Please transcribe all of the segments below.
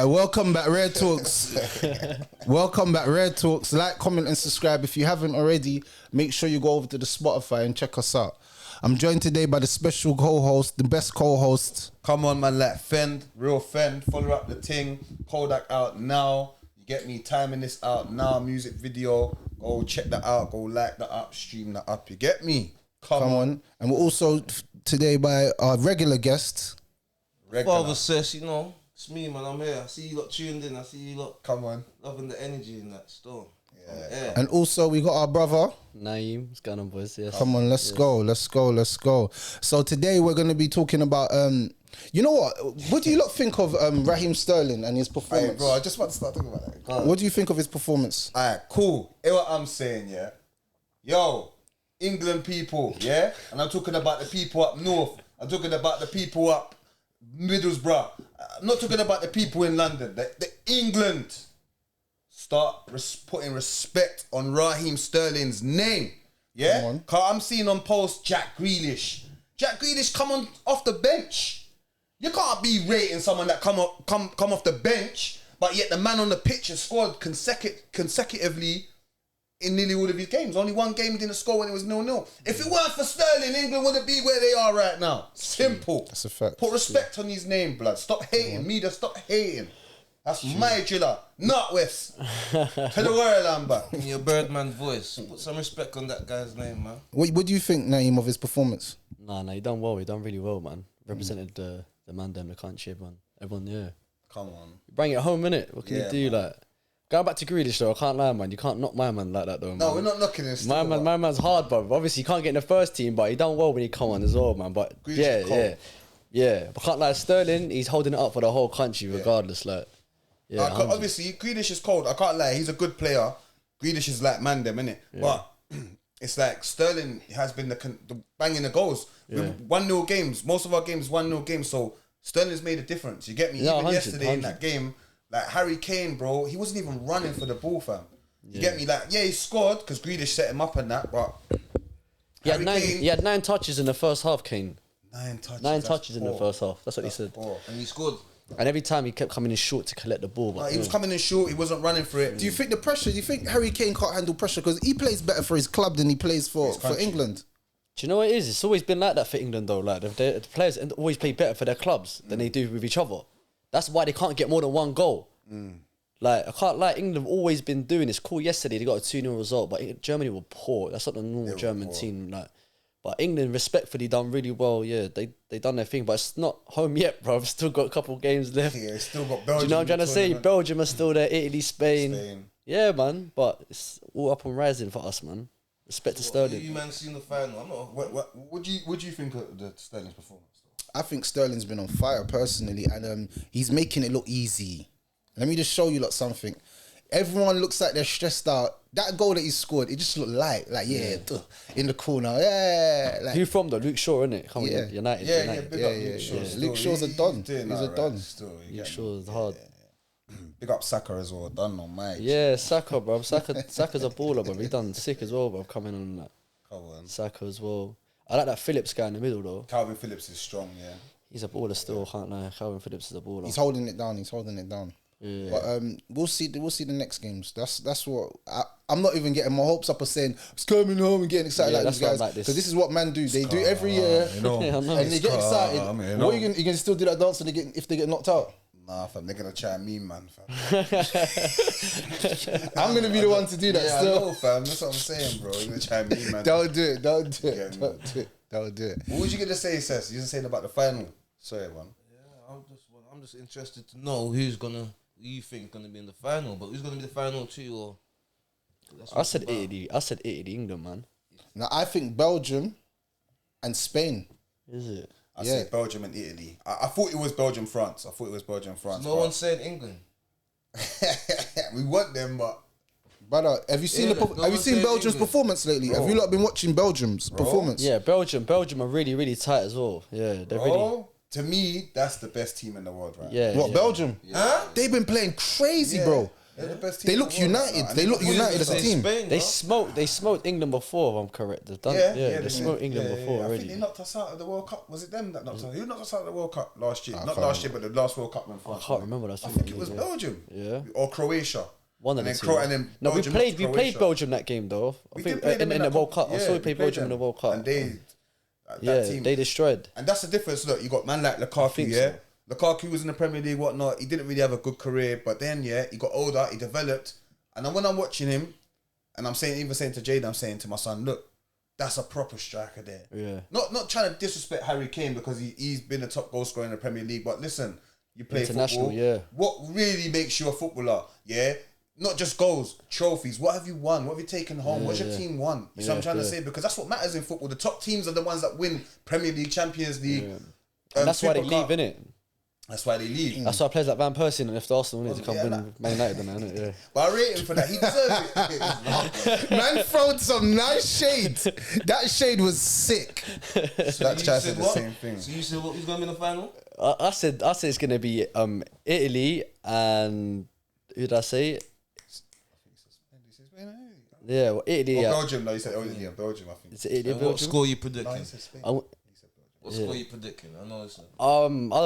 Welcome back, Rare Talks. Welcome back, Rare Talks. Like, comment, and subscribe. If you haven't already, make sure you go over to the Spotify and check us out. I'm joined today by the special co-host, the best co-host. Come on, man, like Fend, real Fend. Follow up the ting. Kodak out now. You get me? Timing this out now. Music video. Go check that out. Go like that up. Stream that up. You get me? Come on. And we're also today by our regular guest. Father says, you know, it's me, man. I'm here. I see you lot tuned in. I see you lot. Come on. Loving the energy in that store. Yeah. And also we got our brother Naeem. What's going on, boys? Yes. Come on, let's go. So today we're going to be talking about you know what do you lot think of Raheem Sterling and his performance? Hey, bro, I just want to start talking about that. What do you think of his performance? Alright, cool. Hear what I'm saying, yeah? Yo, England people, yeah? And I'm talking about the people up north. I'm talking about the people up Middlesbrough. I'm not talking about the people in London. The England. Start putting respect on Raheem Sterling's name. Yeah? Cause I'm seeing on post Jack Grealish. Jack Grealish come on off the bench. You can't be rating someone that come off the bench, but yet the man on the pitch has scored consecutively in nearly all of his games. Only one game he didn't score when it was 0-0. If it weren't for Sterling, England wouldn't be where they are right now. Simple. That's a fact. Put respect on his name, blood. Stop hating. Media, stop hating. That's my driller, not West. To the world, Amber. In your Birdman voice. Put some respect on that guy's name, man. What do you think, Naeem, of his performance? Nah, he done well. He done really well, man. Represented the man them, the country, everyone, yeah. Come on. Bring it home, innit? What can you do, man. like? Going back to Grealish, though, I can't lie, man. You can't knock my man like that, though, man. No, we're not knocking him still. My man's hard, bro. Obviously, he can't get in the first team, but he done well when he come on as well, man. But Grealish yeah. But can't lie, Sterling, he's holding it up for the whole country, regardless, like. Yeah, obviously, Grealish is cold. I can't lie. He's a good player. Grealish is like man them, innit? Yeah. But it's like Sterling has been the banging the goals. Yeah. 1-0 games. Most of our games, 1-0 games. So Sterling's made a difference. You get me? Yeah, Even yesterday 100. in that game, like Harry Kane, bro, he wasn't even running for the ball, fam. You get me? Like, yeah, he scored because Grealish set him up and that, but he had 9 touches in the first half, Kane. 9 touches. 9 touches in the first half. That's what he said. And he scored. And every time he kept coming in short to collect the ball. But he was coming in short. He wasn't running for it. Do you think the pressure? Do you think Harry Kane can't handle pressure because he plays better for his club than he plays for England? Do you know what it is? It's always been like that for England, though. Like the players always play better for their clubs than they do with each other. That's why they can't get more than one goal. Like I can't lie, England have always been doing this. Cool, yesterday they got a 2-0 result, but Germany were poor. That's not the normal German team. Like, but England respectfully done really well. Yeah, they done their thing, but it's not home yet, bro. I've still got a couple of games left. Yeah, still got Belgium. Do you know what I'm trying to say? Belgium are still there. Italy, Spain. Yeah, man. But it's all up and rising for us, man. Respect to Sterling. You man seen the final? I'm not. What do you think of the Sterling's performance? I think Sterling's been on fire personally, and he's making it look easy. Let me just show you something. Everyone looks like they're stressed out. That goal that he scored, it just looked light. Like, in the corner. Yeah. Like, who from though? Luke Shaw, innit? Come on, United. Yeah. Luke Shaw's a don. He's a don. Luke Shaw's hard. Big up Saka as well. Done on my. Yeah, Saka, bro. Saka's a baller, bro. He done sick as well, bro. Coming on that. Come on. Saka as well. I like that Phillips guy in the middle though. Calvin Phillips is strong, yeah. He's a baller still, can't lie. Calvin Phillips is a baller. He's holding it down. Yeah. But we'll see the next games. That's what I'm not even getting my hopes up of saying it's coming home and getting excited like these guys, because this is what man do. They do every year, you know, and they get excited. What are you gonna still do that dance if they get knocked out? Nah, fam, they're gonna try me, man, fam. I'm gonna be the one to do that. Yeah, still. I know, fam. That's what I'm saying, bro. You're gonna try me, man. Don't do it. What was you gonna say, Sess? You were saying about the final. Sorry, man. Yeah, I'm just interested to know who you think gonna be in the final, but who's gonna be the final too? Or I said Italy, England, man. Now I think Belgium and Spain. Is it? I say Belgium and Italy. I thought it was Belgium, France. So no one's saying England. We want them, but. Brother, have you seen Belgium's performance lately? Bro. Have you lot been watching Belgium's performance? Yeah, Belgium are really, really tight as well. Yeah, they're really. To me, that's the best team in the world, right? Yeah. What, Belgium? Yeah. Huh? They've been playing crazy, bro. They're the best team. They in look the world right united. now. They And look they're united as a Spain, team. Spain, They bro. smoked England before, if I'm correct. They've done, they smoked England before I already. think they knocked us out of the World Cup. Was it them that knocked us? Who knocked us out of the World Cup last year? I Not can't last year, but the last World Cup when I France. can't won. remember that. I think it was Belgium. Yeah. Or Croatia. One of and the then two. and then No, we Belgium played knocked Belgium Croatia. that game though. I We think did play them in the that World cup. Cup. I saw we played Belgium in the them. World Cup. And they, yeah, team, they destroyed. and that's the difference. Look, you got man like Lukaku, think yeah. so. Lukaku was in the Premier League, whatnot. He didn't really have a good career, but then he got older, he developed, and then when I'm watching him, and I'm saying to Jade, I'm saying to my son, look, that's a proper striker there. Yeah. Not trying to disrespect Harry Kane because he's been a top goal scorer in the Premier League, but listen, you play International, football. yeah. What really makes you a footballer? Yeah. Not just goals, trophies. What have you won? What have you taken home? What's your team won? You see what I'm trying to say? Because that's what matters in football. The top teams are the ones that win Premier League, Champions League. And that's why they Super leave, Cup. innit? That's why they leave. That's why players like Van Persie and left Arsenal need to come Yeah, win nah. Man United and that, innit? Yeah. But I rate him for that. He deserves it. Man throwed some nice shade. That shade was sick. That You Chad said said the what? same thing. So you said what was going to be in the final? I said it's gonna be Italy and who did I say? Yeah, well, Italy. Or Yeah. Belgium, no, he said Belgium, I think. Is it Italy or What Belgium? score you No, predicting? he said Spain. I w- What score you predicting? I know it's I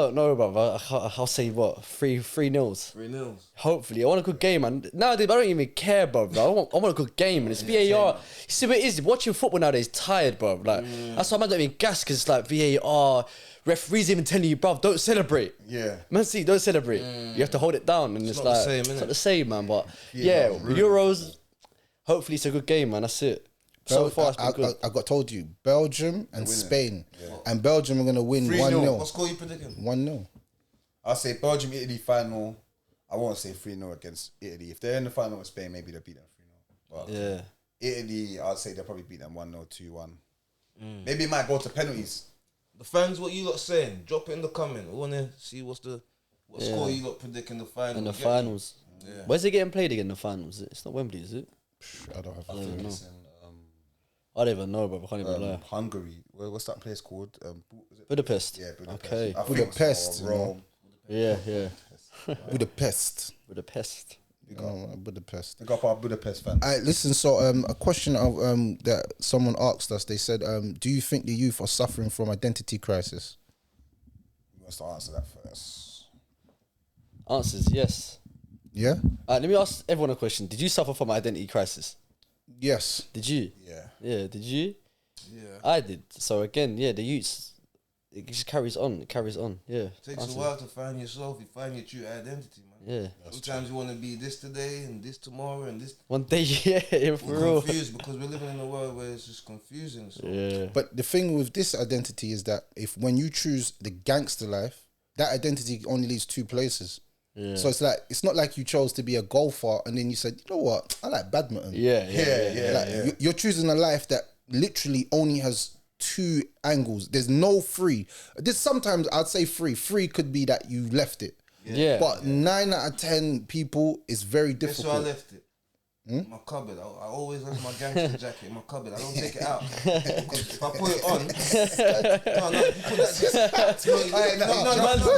don't know, brother. I'll say what 3-0. 3-0. Hopefully, I want a good game, man. Nowadays, I don't even care, bro. I want a good game, and it's VAR. You see what it is? Watching football nowadays is tired, bro. Like that's why man don't even gas because it's like VAR. Referees even telling you, bro, don't celebrate. Yeah. Man, see, don't celebrate. You have to hold it down, and it's not the like same, it's innit? not the same, man. But yeah, Euros. Hopefully, it's a good game, man. That's it. So far, it's been good. I got told you, Belgium and Spain. And Belgium are going to win 3-0. What 1-0. score you predicting? 1-0. I'll say Belgium, Italy final. I won't say 3-0 against Italy. If they're in the final with Spain, maybe they'll beat them 3-0. But Yeah. Italy, I'll say they'll probably beat them 1-0, 2-1. Maybe it might go to penalties. The fans, what you lot saying? Drop it in the comment. I want to see what score you lot predicting the final. In the Get me? finals. Yeah. Where's it getting played again? The finals? It's not Wembley, is it? I don't have I think it's in I don't even know, bro. I can't even lie. Hungary. What's that place called? Is it? Budapest. Yeah, Budapest. Okay. I think Budapest, so, you know. Rome. Yeah. Budapest. Budapest. Budapest. We got our Budapest fans. All right, listen. So, a question of that someone asked us. They said, "Do you think the youth are suffering from identity crisis?" We must answer that first. Answers yes. Yeah. Let me ask everyone a question. Did you suffer from identity crisis? Yes. Did you? Yeah. Yeah. Did you? Yeah. I did. So again, yeah, the youths. It just carries on. It carries on. Yeah. Takes Answers. a while to find yourself. You find your true identity, man. Yeah. Sometimes you want to be this today and this tomorrow and this. One day, yeah, for We're real. confused because we're living in a world where it's just confusing. So Yeah. But the thing with this identity is that when you choose the gangster life, that identity only leads two places. Yeah. So it's not like you chose to be a golfer and then you said, you know what, I like badminton. Yeah. Like, you're choosing a life that literally only has two angles. There's no free. There's sometimes I'd say free. Free could be that you left it. Yeah. But 9 out of 10 people is very guess where I difficult. left it. My cupboard. I always have my gangster jacket in my cupboard. I don't take it out because if I put it on, no, you put that.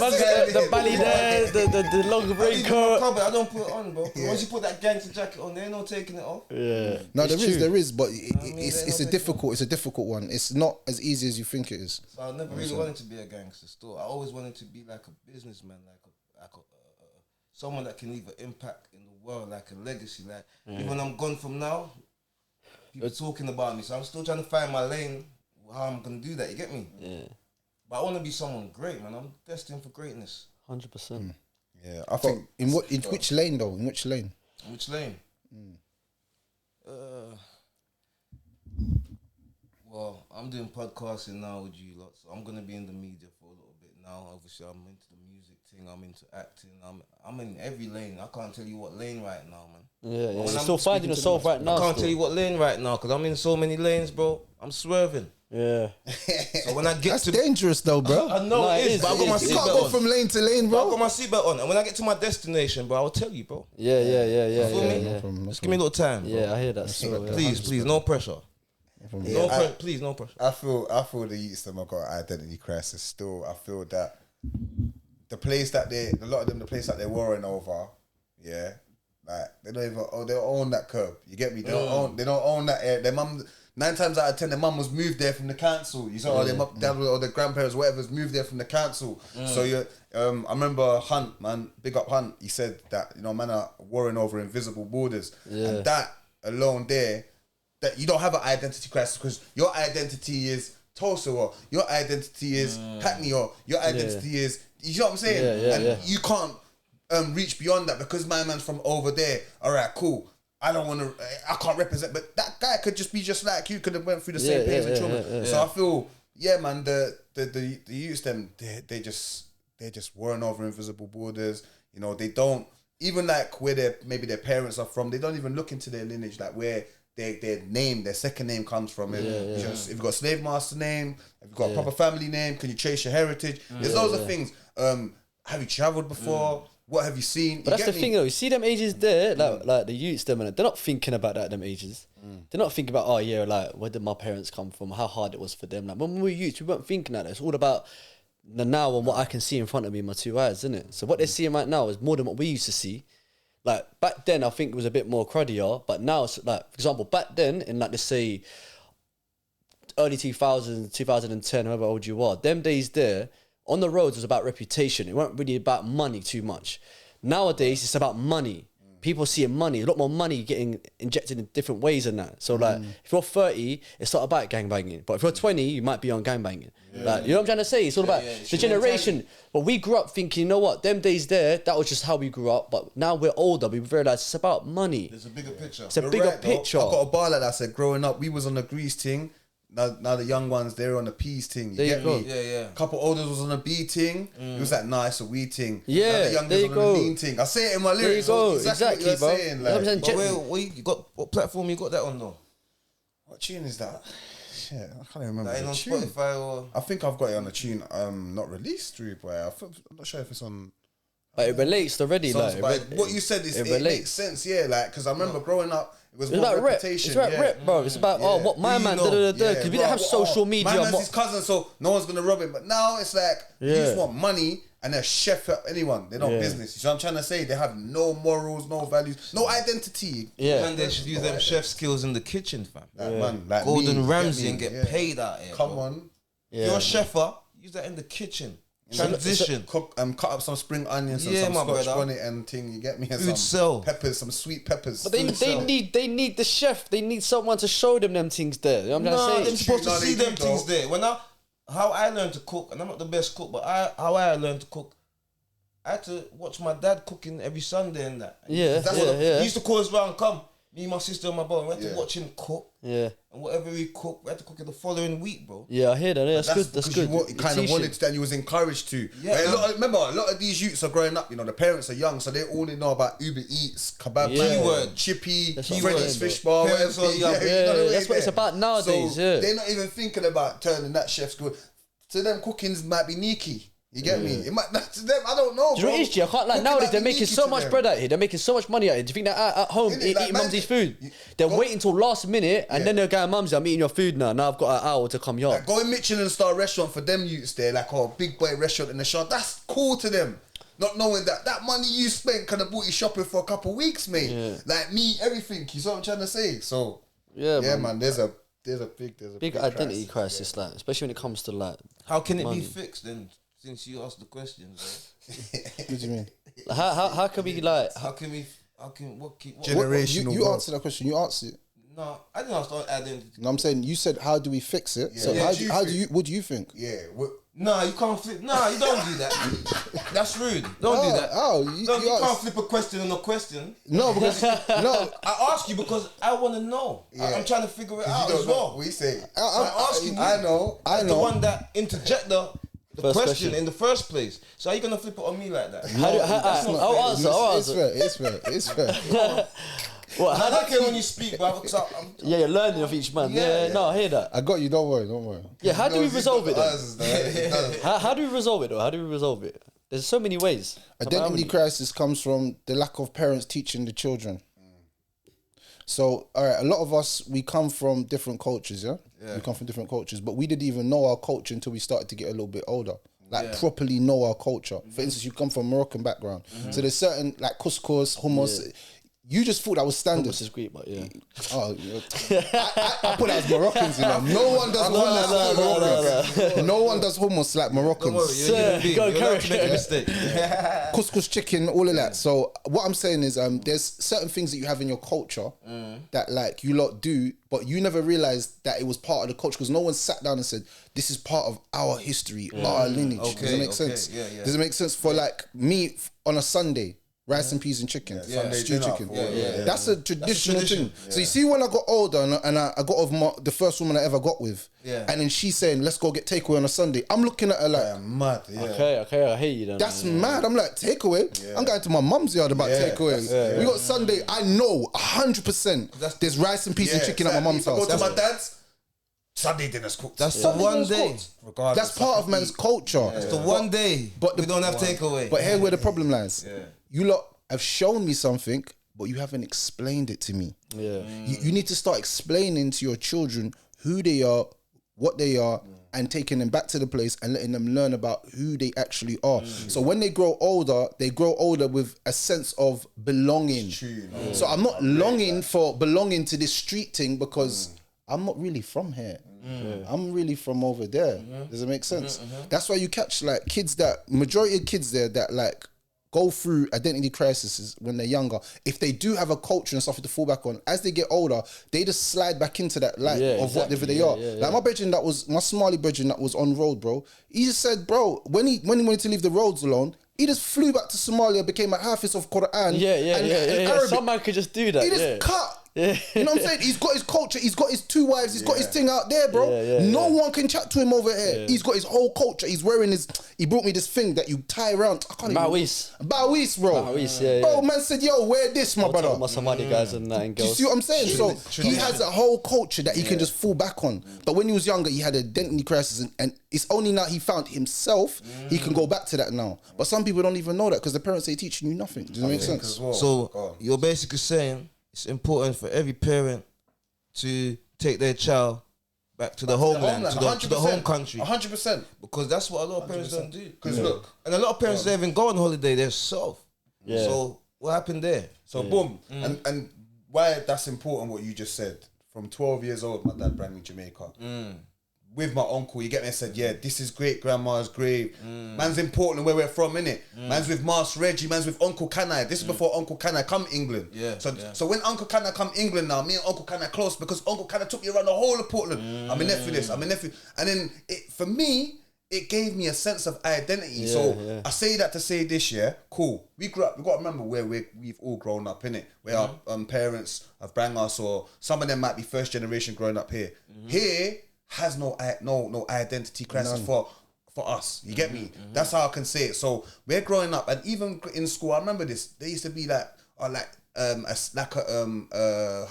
Man's got the belly there, the long I leave it in my raincoat. cupboard. I don't put it on, bro. Once you put that gangster jacket on, they're not taking it off. Yeah. No, It's true. there is, but mean, it's they're a not difficult one. It's not as easy as you think it is. So I never really wanted to be a gangster. Still, I always wanted to be like a businessman, like someone that can leave an impact in the world, like a legacy. Like even when I'm gone from now, people talking about me. So I'm still trying to find my lane, how I'm gonna do that. You get me? Yeah. But I want to be someone great, man. I'm destined for greatness. 100%. Yeah, I think In which lane though? In which lane? Which lane? Well, I'm doing podcasting now with you lot, so I'm gonna be in the media for a little bit now. Obviously, I'm into the music thing. I'm into acting. I'm in every lane. I can't tell you what lane right now, man. Yeah. When You're I'm still finding speaking to yourself right now. I can't still. tell you what lane right now because I'm in so many lanes, bro. I'm swerving. Yeah. So when I get That's to dangerous though, bro. I know No, it it is, is, but I've got it my is. You Seatbelt can't seatbelt go on. from lane to lane, But I've bro. got my seatbelt on, and when I get to my destination, bro, I'll tell you, bro. Yeah. feel me? Yeah. Just give me a little time, bro. Yeah, I hear that. Still, yeah. Please, no pressure. Please, no pressure. I feel the youths them have got an identity crisis still. I feel that the place that the place that they're worrying over, yeah, Like they don't even they don't own that curb. You get me? They don't own that area. Their mum 9 times out of 10, their mum was moved there from the council. You saw, or their dad or their grandparents, whatever's moved there from the council. So I remember Hunt, man, big up Hunt. He said that man are warring over invisible borders, and that alone there, that you don't have an identity crisis because your identity is Tulsa, or your identity is Hackney, or your identity is, you know what I'm saying? You can't reach beyond that because my man's from over there. All right, cool. I can't represent, but that guy could just be just like you, could have went through the same pains and trauma. So I feel, man, the youths, they're just warring over invisible borders. They don't, even like where maybe their parents are from, they don't even look into their lineage, like where their name, their second name comes from. If you've got a slave master name, if you've got a proper family name, can you trace your heritage? There's loads of things. Have you travelled before? What have you seen? But that's the thing though, you see them ages there, like the youths, they're not thinking about that, them ages. They're not thinking about, where did my parents come from, how hard it was for them. Like when we were youths, we weren't thinking that. It's all about the now and what I can see in front of me in my 2 eyes, isn't it? So what they're seeing right now is more than what we used to see. Like back then, I think it was a bit more cruddier, but now it's like, for example, back then in like, let's say early 2000s, 2010, however old you are, them days there, on the roads was about reputation. It wasn't really about money too much. Nowadays, it's about money. People seeing money, a lot more money getting injected in different ways than that. So like, if you're 30, it's not about gangbanging. But if you're 20, you might be on gangbanging. Like, you know what I'm trying to say? It's all about the generation. But we grew up thinking, you know what, them days there, that was just how we grew up. But now we're older, we realised it's about money. There's a bigger picture. It's a bigger picture. I've got a bar like that. I said, growing up, we was on the grease thing. Now the young ones, they're on the peas thing. You get me? Yeah. Couple olders was on the B thing. It was like, nah, it's a weed thing. Yeah, now the youngers on the lean thing. I say it in my lyrics. There you go. Exactly what bro. you're saying. Like, But where you got, what platform you got that on though? what tune is that? Shit, I can't even remember That ain't the on tune. Spotify or... I think I've got it on a tune not released through, but I'm not sure if it's on. But it relates already. songs, Like, but what you said is it makes relates. sense, yeah. Like, because I remember growing up, it was It's more about rep. reputation. It's about yeah. rep, bro. It's about what my man did. Because we didn't have social media. My man's what- his cousin, so no one's gonna rob him. But now it's like you just want money and they're chef at anyone. They're not business. So I'm trying to say they have no morals, no values, no identity. Yeah. Man, they should use them chef skills in the kitchen, fam. Like, man, like Gordon me, Ramsay me, and get yeah. paid out here. Come bro. on, You're a chefer, use that in the kitchen. Transition. cook cut up some spring onions and Yeah, some my scotch brother. bonnet and thing. You get me? And Food some sell. peppers, some sweet peppers. But they need the chef. They need someone to show them things there. You know what I'm Nah, trying they're to say? supposed to No, see they them do, things though. there. How I learned to cook, and I'm not the best cook, but how I learned to cook, I had to watch my dad cooking every Sunday and that. Yeah, That's yeah, what yeah. He used to call us round, come. Me, my sister, and my brother. We had to watch him cook. Yeah. And whatever he cooked, we had to cook it the following week, bro. Yeah, I hear that. Yeah, that's good. That's because good. You kind of Teaching. wanted to, and you was encouraged to. Yeah, But remember, a lot of these youths are growing up. The parents are young, so they only know about Uber Eats, kebab, Yeah. man, Chippy, That's what I'm Freddy's saying, Fish bro. Bar, Parents whatever. are young. you Yeah, know the way that's what it's there. about nowadays, So yeah. they're not even thinking about turning that chef's good. To them, cookings might be neaky. You get me? It might to them. I don't know. Do you know what it is, G? I can't like Cooking nowadays might they're be making neaky so to much them. bread out here. They're making so much money out here. Do you think that at home Innit? eating Like, man, mumsy's food? They're go- waiting till last minute and Yeah. then they're going, mumsy, I'm eating your food now. Now I've got an hour to come here. Like, go in Michelin star restaurant for them youths there, like big boy restaurant in the shop. That's cool to them. Not knowing that money you spent could have bought you shopping for a couple of weeks, mate. Yeah. Like me, everything. You see what I'm trying to say? So Yeah, man. There's a Big identity crisis, like especially when it comes to like How can it Money. be fixed then? Since you asked the question, bro? What do you mean? how can we like How can what Generational You wealth. answer that question. You answer it. No, I didn't ask identity. No, I'm saying you said how do we fix it? So Yeah, how do do you how do think- you what do you think? Yeah. Nah, you can't flip. Nah, you don't do that. That's rude. Don't do that. Oh, You you can't asked- flip a question on a question. No, because no. I ask you because I want to know. I'm trying to figure it out You as don't know well. what we say. I'm asking you. I know. I The know. one that interject the First question question. in the first place. So are you gonna flip it on me like that? I'll answer. It's fair. It's fair. What, I don't care when you speak, bro. Because yeah, you're learning of each man. Yeah, no, I hear that. I got you. Don't worry. Yeah, how do we resolve it then? then? How do we resolve it though? How do we resolve it? There's so many ways. Identity crisis comes from the lack of parents teaching the children. So, all right, a lot of us, we come from different cultures, yeah? We come from different cultures, but we didn't even know our culture until we started to get a little bit older. Like, properly know our culture. For instance, you come from a Moroccan background. So there's certain, like, couscous, hummus. you just thought that was standard. This is Greek, but yeah. Oh, I put that as Moroccans, you know. No one does hummus like Moroccans. No one does hummus like Moroccans. Go carry to make a mistake. Couscous chicken, all of that. So what I'm saying is, there's certain things that you have in your culture that like you lot do, but you never realized that it was part of the culture because no one sat down and said, "This is part of our history, our lineage." Does it make sense? Yeah. Does it make sense for like me on a Sunday? Rice and peas and chicken, stew chicken. That's a traditional thing. So you see, when I got older and I got with the first woman I ever got with, and then she's saying, "Let's go get takeaway on a Sunday." I'm looking at her like, mad. Okay, I hear you then. that's mad. I'm like, takeaway? I'm going to my mum's yard about takeaway. We got Sunday. I know 100% there's rice and peas and chicken at my mum's house. Go to my dad's. Sunday dinner's cooked. That's the one day. That's part of man's culture. It's the one day. But we don't have takeaway. But here's where the problem lies. You lot have shown me something, but you haven't explained it to me. You need to start explaining to your children who they are, what they are, and taking them back to the place and letting them learn about who they actually are. So when they grow older with a sense of belonging. So I'm not longing for belonging to this street thing because I'm not really from here. I'm really from over there. Does it make sense? That's why you catch like kids majority of kids there that like go through identity crises when they're younger. If they do have a culture and stuff to fall back on, as they get older, they just slide back into that life of whatever they are. Like my brethren my Somali brethren that was on road, bro. He just said, bro, when he wanted to leave the roads alone, he just flew back to Somalia, became a Hafiz of Quran. And Arabic. Some man could just do that. He just cut. You know what I'm saying? He's got his culture, he's got his 2 wives, he's got his thing out there, bro. No one can chat to him over here. He's got his whole culture. He's wearing he brought me this thing that you tie around. I can't Bawis, bro. Bawis, Bro, man said, yo, wear this, my brother. My Somali guys and that and Do you girls. see what I'm saying? So he has a whole culture that he can just fall back on. But when he was younger, he had an identity crisis, and it's only now he found himself, he can go back to that now. But some people don't even know that because the parents are teaching you nothing. Does that make sense? So you're basically saying it's important for every parent to take their child back to the homeland, to the home country. 100%. Because that's what a lot of parents don't do. Because look, and a lot of parents don't even go on holiday, they're soft. So what happened there? so boom. And why that's important what you just said. From 12 years old, my dad brought me Jamaica. With my uncle, you get me, I said, yeah, this is great grandma's grave. Man's in Portland where we're from, innit? Man's with Master Reggie, man's with Uncle Canai. This is before Uncle Canai come England. So when Uncle Canai come England now, me and Uncle Canai close because Uncle Canai took me around the whole of Portland. I'm a nephew this, I'm a nephew. And then for me, it gave me a sense of identity. I say that to say this, cool. We grew up, we got to remember where we've all grown up, innit? Where our parents have brought us, or some of them might be first generation growing up here. Here, has no identity crisis for us. You get me? That's how I can say it. So we're growing up, and even in school, I remember this. There used to be like how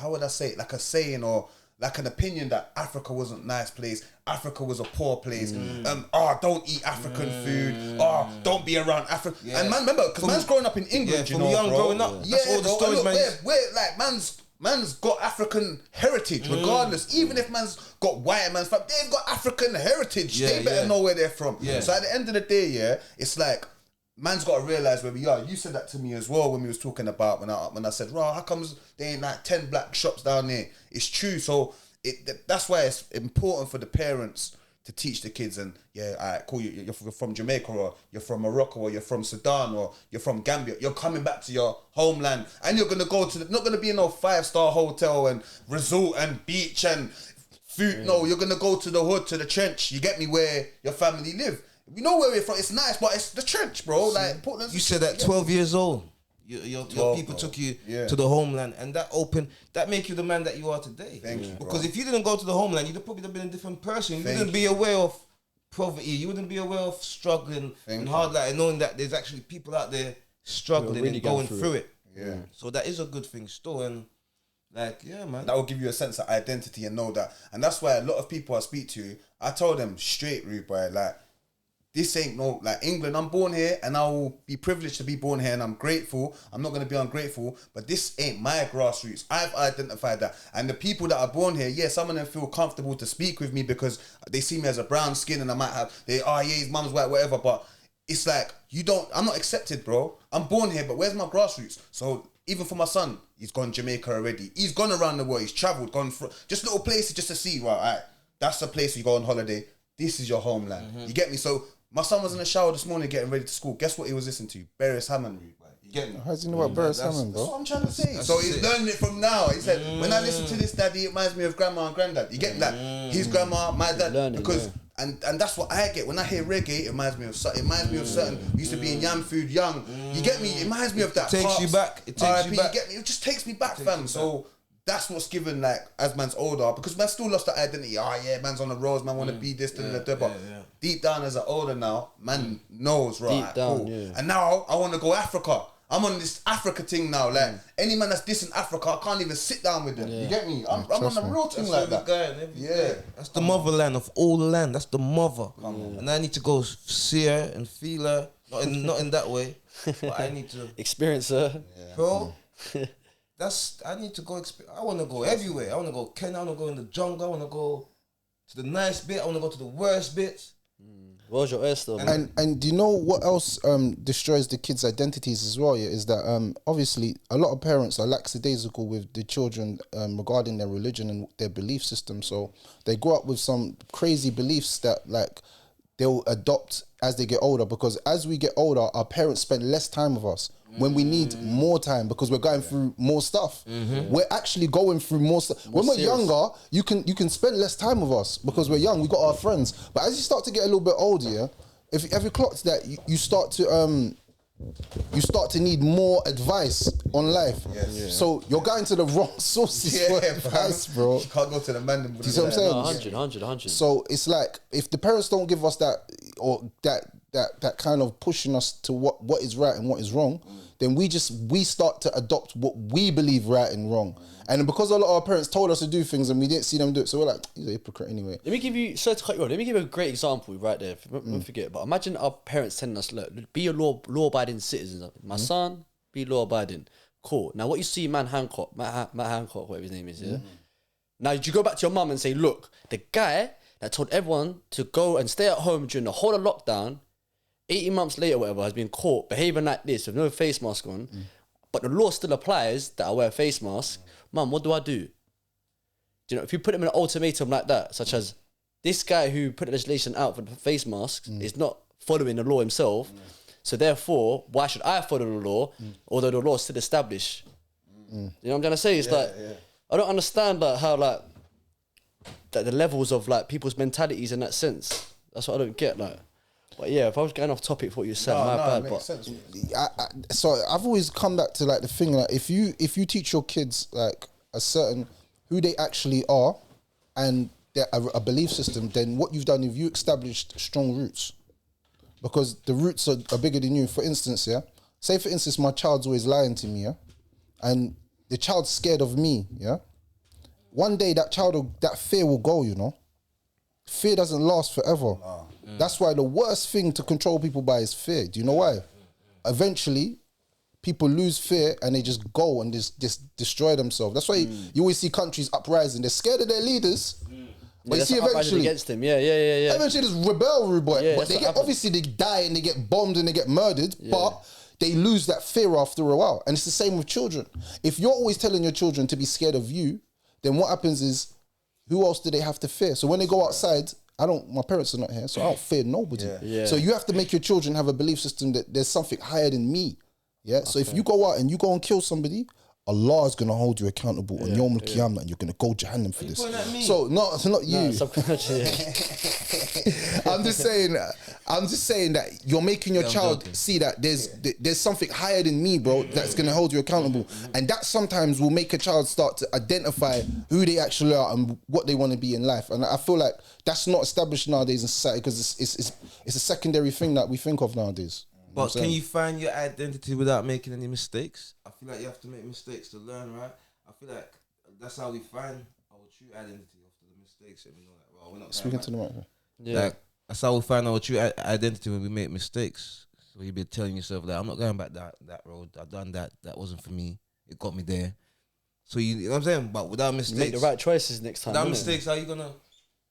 would I say it? Like a saying or like an opinion that Africa wasn't a nice place. Africa was a poor place. Don't eat African food. Don't be around Africa. And man, remember, because man's growing up in England, you know, young bro. growing up. That's all the stories, man. We're like man's got African heritage, regardless. Even if man's got white man's family, they've got African heritage. They better know where they're from. So at the end of the day, it's like man's got to realise where we are. You said that to me as well when we was talking about when I said, "Raw, how comes there ain't like 10 black shops down there?" It's true. So that's why it's important for the parents to teach the kids. And alright, cool. You're from Jamaica, or you're from Morocco, or you're from Sudan, or you're from Gambia. You're coming back to your homeland, and you're gonna go to not gonna be in no 5-star hotel and resort and beach and food. No, you're gonna go to the hood, to the trench. You get me, where your family live. We know where we're from. It's nice, but it's the trench, bro. Like Portland. You said that 12 years old. Your people took you to the homeland, and that make you the man that you are today. Thank you, because if you didn't go to the homeland, you'd probably have been a different person. You wouldn't be aware of poverty. You wouldn't be aware of struggling and hard life, and knowing that there's actually people out there struggling and going through it. So that is a good thing still, and man, that will give you a sense of identity and know that. And that's why a lot of people I speak to, I told them straight, rude boy, like, this ain't no, like, England, I'm born here and I will be privileged to be born here and I'm grateful. I'm not going to be ungrateful, but this ain't my grassroots. I've identified that. And the people that are born here, some of them feel comfortable to speak with me because they see me as a brown skin and I might have, his mum's white, whatever, but it's like, I'm not accepted, bro. I'm born here, but where's my grassroots? So even for my son, he's gone Jamaica already. He's gone around the world. He's travelled, gone for just little places just to see. Right, all right, that's a place you go on holiday. This is your homeland. You get me? So my son was in the shower this morning getting ready to school. Guess what he was listening to? Beres Hammond. You get me? How does he know about Beres Hammond, That's bro? what I'm trying to say. So he's learning it from now. He said, when I listen to this, daddy, it reminds me of grandma and granddad. You get that? His grandma, my dad, learning, because and that's what I get when I hear reggae. It reminds me of certain. We used to be in Yam Food Young. You get me? It reminds me of that. Takes you back. It takes you back. You get me? It just takes me back, fam. So that's what's given, like, as man's older, because man still lost that identity. Oh yeah, man's on the roads, man want to be this, but deep down as an older now, man knows, right? Deep down, cool. yeah. And now I want to go Africa. I'm on this Africa thing now. Like any man that's dissing Africa, I can't even sit down with them. You get me? I'm on the real thing like that. Yeah, that's the motherland of all the land. That's the mother. And I need to go see her and feel her. Not in that way, but I need to experience her. Bro, I need to go. I want to go everywhere. I want to go Kenya. I want to go in the jungle. I want to go to the nice bit. I want to go to the worst bits. Where's your air still? And do you know what else destroys the kids' identities as well? Yeah, is that obviously a lot of parents are lackadaisical with the children regarding their religion and their belief system. So they grow up with some crazy beliefs that like they'll adopt as they get older. Because as we get older, our parents spend less time with us when we need more time because we're going through more stuff. We're actually going through more stuff. When we're younger, you can spend less time with us because we're young. We got our friends. But as you start to get a little bit older, yeah, if you clocked that, you start to need more advice on life. So you're going to the wrong sources for advice, bro. You can't go to the man. Do you see what I'm saying? 100. So it's like if the parents don't give us that or that kind of pushing us to what is right and what is wrong, then we start to adopt what we believe right and wrong. And because a lot of our parents told us to do things and we didn't see them do it, so we're like, he's a hypocrite anyway. Let me give you, sorry to cut you off, let me give you a great example right there. Don't forget, but imagine our parents telling us, look, be a law-abiding citizen. My son, be law-abiding. Cool. Now what you see Matt Hancock, whatever his name is, yeah? Now you go back to your mum and say, look, the guy that told everyone to go and stay at home during the whole of lockdown, 18 months later, whatever, has been caught behaving like this with no face mask on, but the law still applies that I wear a face mask. Mum, what do I do? You know, if you put him in an ultimatum like that, such as this guy who put the legislation out for the face masks is not following the law himself, so therefore, why should I follow the law, although the law is still established? You know what I'm trying to say? It's I don't understand how that the levels of like people's mentalities in that sense. That's what I don't get. Like, but yeah, if I was going off topic for what you said, my bad. It makes sense. So I've always come back to like the thing like if you teach your kids like a certain who they actually are and a belief system, then what you've done is you established strong roots because the roots are bigger than you. For instance, say for instance my child's always lying to me, and the child's scared of me, one day that fear will go, you know. Fear doesn't last forever. That's why the worst thing to control people by is fear. Do you know why? Eventually, people lose fear and they just go and just destroy themselves. That's why you always see countries uprising. They're scared of their leaders. But you see eventually against them. Yeah. Eventually there's rebellery, boy. Yeah, but they get obviously they die and they get bombed and they get murdered, but they lose that fear after a while. And it's the same with children. If you're always telling your children to be scared of you, then what happens is who else do they have to fear? So when they go outside, my parents are not here, so I don't fear nobody. Yeah. So you have to make your children have a belief system that there's something higher than me. Yeah. So if you go out and you go and kill somebody, Allah is gonna hold you accountable on Yom Qiyamah, and you're gonna go Jahannam for this. So not you. I'm just saying that you're making your child see that there's something higher than me, bro, that's gonna hold you accountable, and that sometimes will make a child start to identify who they actually are and what they want to be in life. And I feel like that's not established nowadays in society because it's a secondary thing that we think of nowadays. But can you find your identity without making any mistakes? I feel like you have to make mistakes to learn, right? I feel like that's how we find our true identity after the mistakes. And we know, like, well, we're not speaking to the mic. Yeah. Like, that's how we find our true identity when we make mistakes. So you be telling yourself that I'm not going back that road. I've done that. That wasn't for me. It got me there. So you know what I'm saying? But without mistakes, make the right choices next time. Without mistakes, how you gonna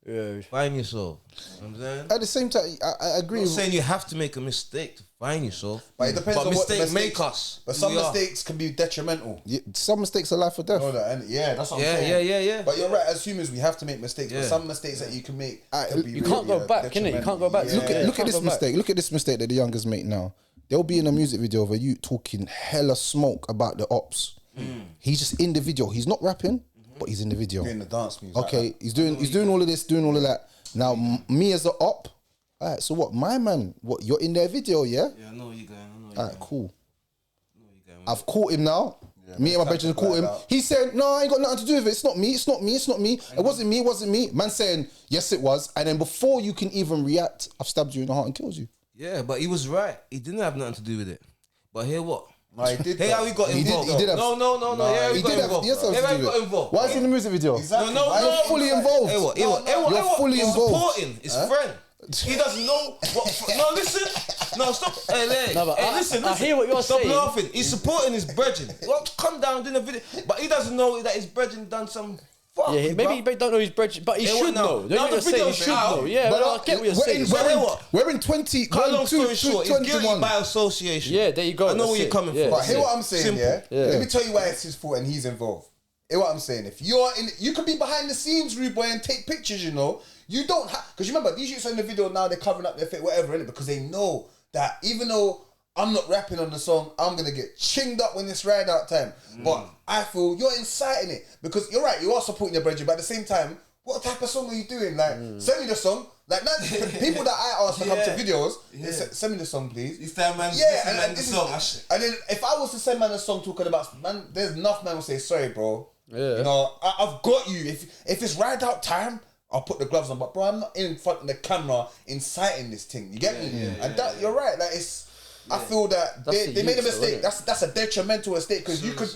Yeah. Find yourself. You know what I'm saying? At the same time, I agree. I'm not saying you have to make a mistake to find yourself. But it depends on what mistakes the make us. But who some we are. mistakes can be detrimental. Yeah, some mistakes are life or death. You know that, and that's what I'm saying. Yeah. But you're right. As humans, we have to make mistakes. But Yeah. some mistakes that you can make, can be You can't go back, innit? You can't go back. Look at Can't this go back. mistake. Look at this mistake that the youngers make now. They'll be in a music video of a youth talking hella smoke about the ops. He's just in the video. He's not rapping, but he's in the video. doing the dance music. Okay, he's doing all of this, doing all of that. Now me as an op, all right. So what? My man, what? You're in their video, yeah? Yeah, I know you going. All right, cool. I've caught him now. Me and my brethren caught him. out. He said, "No, I ain't got nothing to do with it. It's not me. It's not me. It's not me. It wasn't me. It wasn't me." Man saying, "Yes, it was." And then before you can even react, I've stabbed you in the heart and killed you. Yeah, but he was right. He didn't have nothing to do with it. But hear what? No, he did. Hey, how he got He did- involved? he did have- No. Yeah, He did have. Yes, Hey, how he got involved? Why is he in the music video? Exactly. No, Why no, is he fully inside? involved. Hey, what? You're fully He's involved. supporting his friend. He doesn't know what. No, listen. No, stop. Hey, No, but listen. I hear what you're stop saying. laughing. He's supporting his brethren. Well, come down doing a video, but he doesn't know that his brethren done some. Fuck, Yeah, maybe he don't know his bread, but he Yeah, should what now? know. Now Don't you the just say he video's should out. know? Yeah, but I get what you're saying. We're in 20. Cut long story short, he's guilty 21. by association. Yeah, there you go. I know That's where you're it. coming Yeah, from. But that's hear it. what I'm saying, Simple. yeah? Yeah. Let me tell you why it's his fault and he's involved. Hear what I'm saying? If you're in, you could be behind the scenes, rude boy, and take pictures. You know, you don't have because you remember these youths in the video now they're covering up their face, whatever, innit? Because they know that even though I'm not rapping on the song, I'm gonna get chinged up when it's ride out time. But I feel you're inciting it because you're right. You are supporting your brethren, but at the same time, what type of song are you doing? Like, send me the song. Like, not, people that I ask to come to videos, they say, send me the song, please. This time, man. Yeah, and this this song. is, and then if I was to send man a song talking about man, there's enough man will say sorry, bro. Yeah. You know, I've got you. If it's ride out time, I'll put the gloves on. But bro, I'm not in front of the camera inciting this thing. You get me? And that you're right. Like it's, I feel that That's they the made a youth, though, mistake. innit? That's a detrimental mistake because you could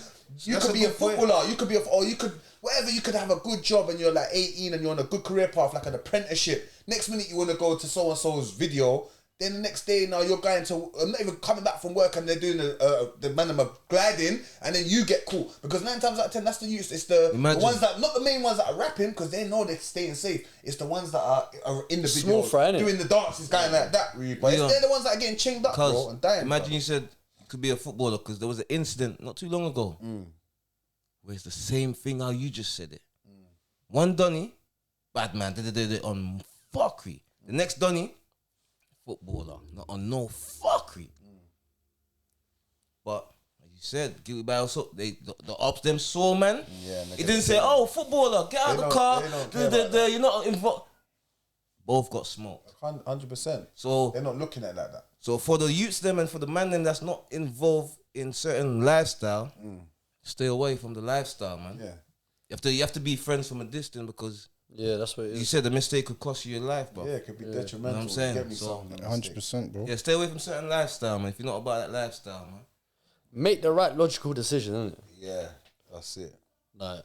that's a be a good point. footballer. You could be or you could whatever. You could have a good job and you're like 18 and you're on a good career path like an apprenticeship. Next minute you want to go to so and so's video. Then the next day now you're going to I'm not even coming back from work and they're doing the man of gliding and then you get caught because 9 times out of 10 that's the use. It's the ones that not the main ones that are rapping because they know they're staying safe. It's the ones that are in the video Small fry, innit? doing the dances, going like that. Rude, but Yeah. they're the ones that are getting chinged up, bro, and dying. Imagine bro. you said you could be a footballer because there was an incident not too long ago where it's the same thing how you just said it. One Donny, bad man, did it on fuckery. The next Donny, footballer, not on no fuckery. But as you said, guilty by also the ops them saw man. Yeah, and they He get didn't say, "Oh, footballer, get out They the don't- car." they don't care about You're not involved. Both got smoked. 100%. So They're not looking at it like that. So for the youths them and for the man them that's not involved in certain lifestyle, stay away from the lifestyle, man. Yeah. You have to be friends from a distance because Yeah, that's what it you is. said the mistake could cost you your life, bro. Yeah, it could be detrimental. You know what I'm saying? Get me So, something. 100%, bro. Yeah, stay away from certain lifestyle, man. If you're not about that lifestyle, man. Make the right logical decision, innit? Yeah, that's it. Like,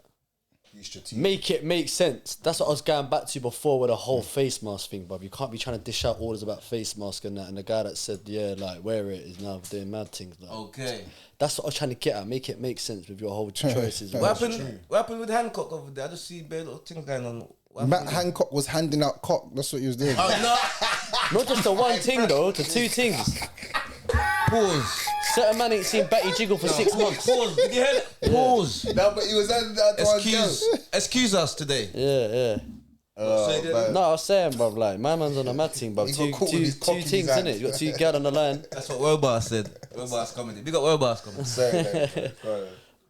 Be strategic. make it make sense. That's what I was going back to before with the whole face mask thing, bruv. You can't be trying to dish out orders about face mask and that. And the guy that said, yeah, like, wear it is now doing mad things. Like, Okay. that's what I was trying to get at. Make it make sense with your whole choices. What happened with Hancock over there? I just see bare little things going on. What happened Matt with Hancock was handing out cock. That's what he was doing. Not just the one thing, though, the two things. Pause. Certain man ain't seen Batty jiggle for 6 months. Pause. Did you hear that? Pause. No, but he was at that one. Excuse us today. Yeah. No, I was saying, bruv, like, my man's on a mad thing, bruv. He got caught with his cock Two in his things, hand. innit? You got two gal on the line. That's what Robars said. Robars comedy. Big up Robars comedy.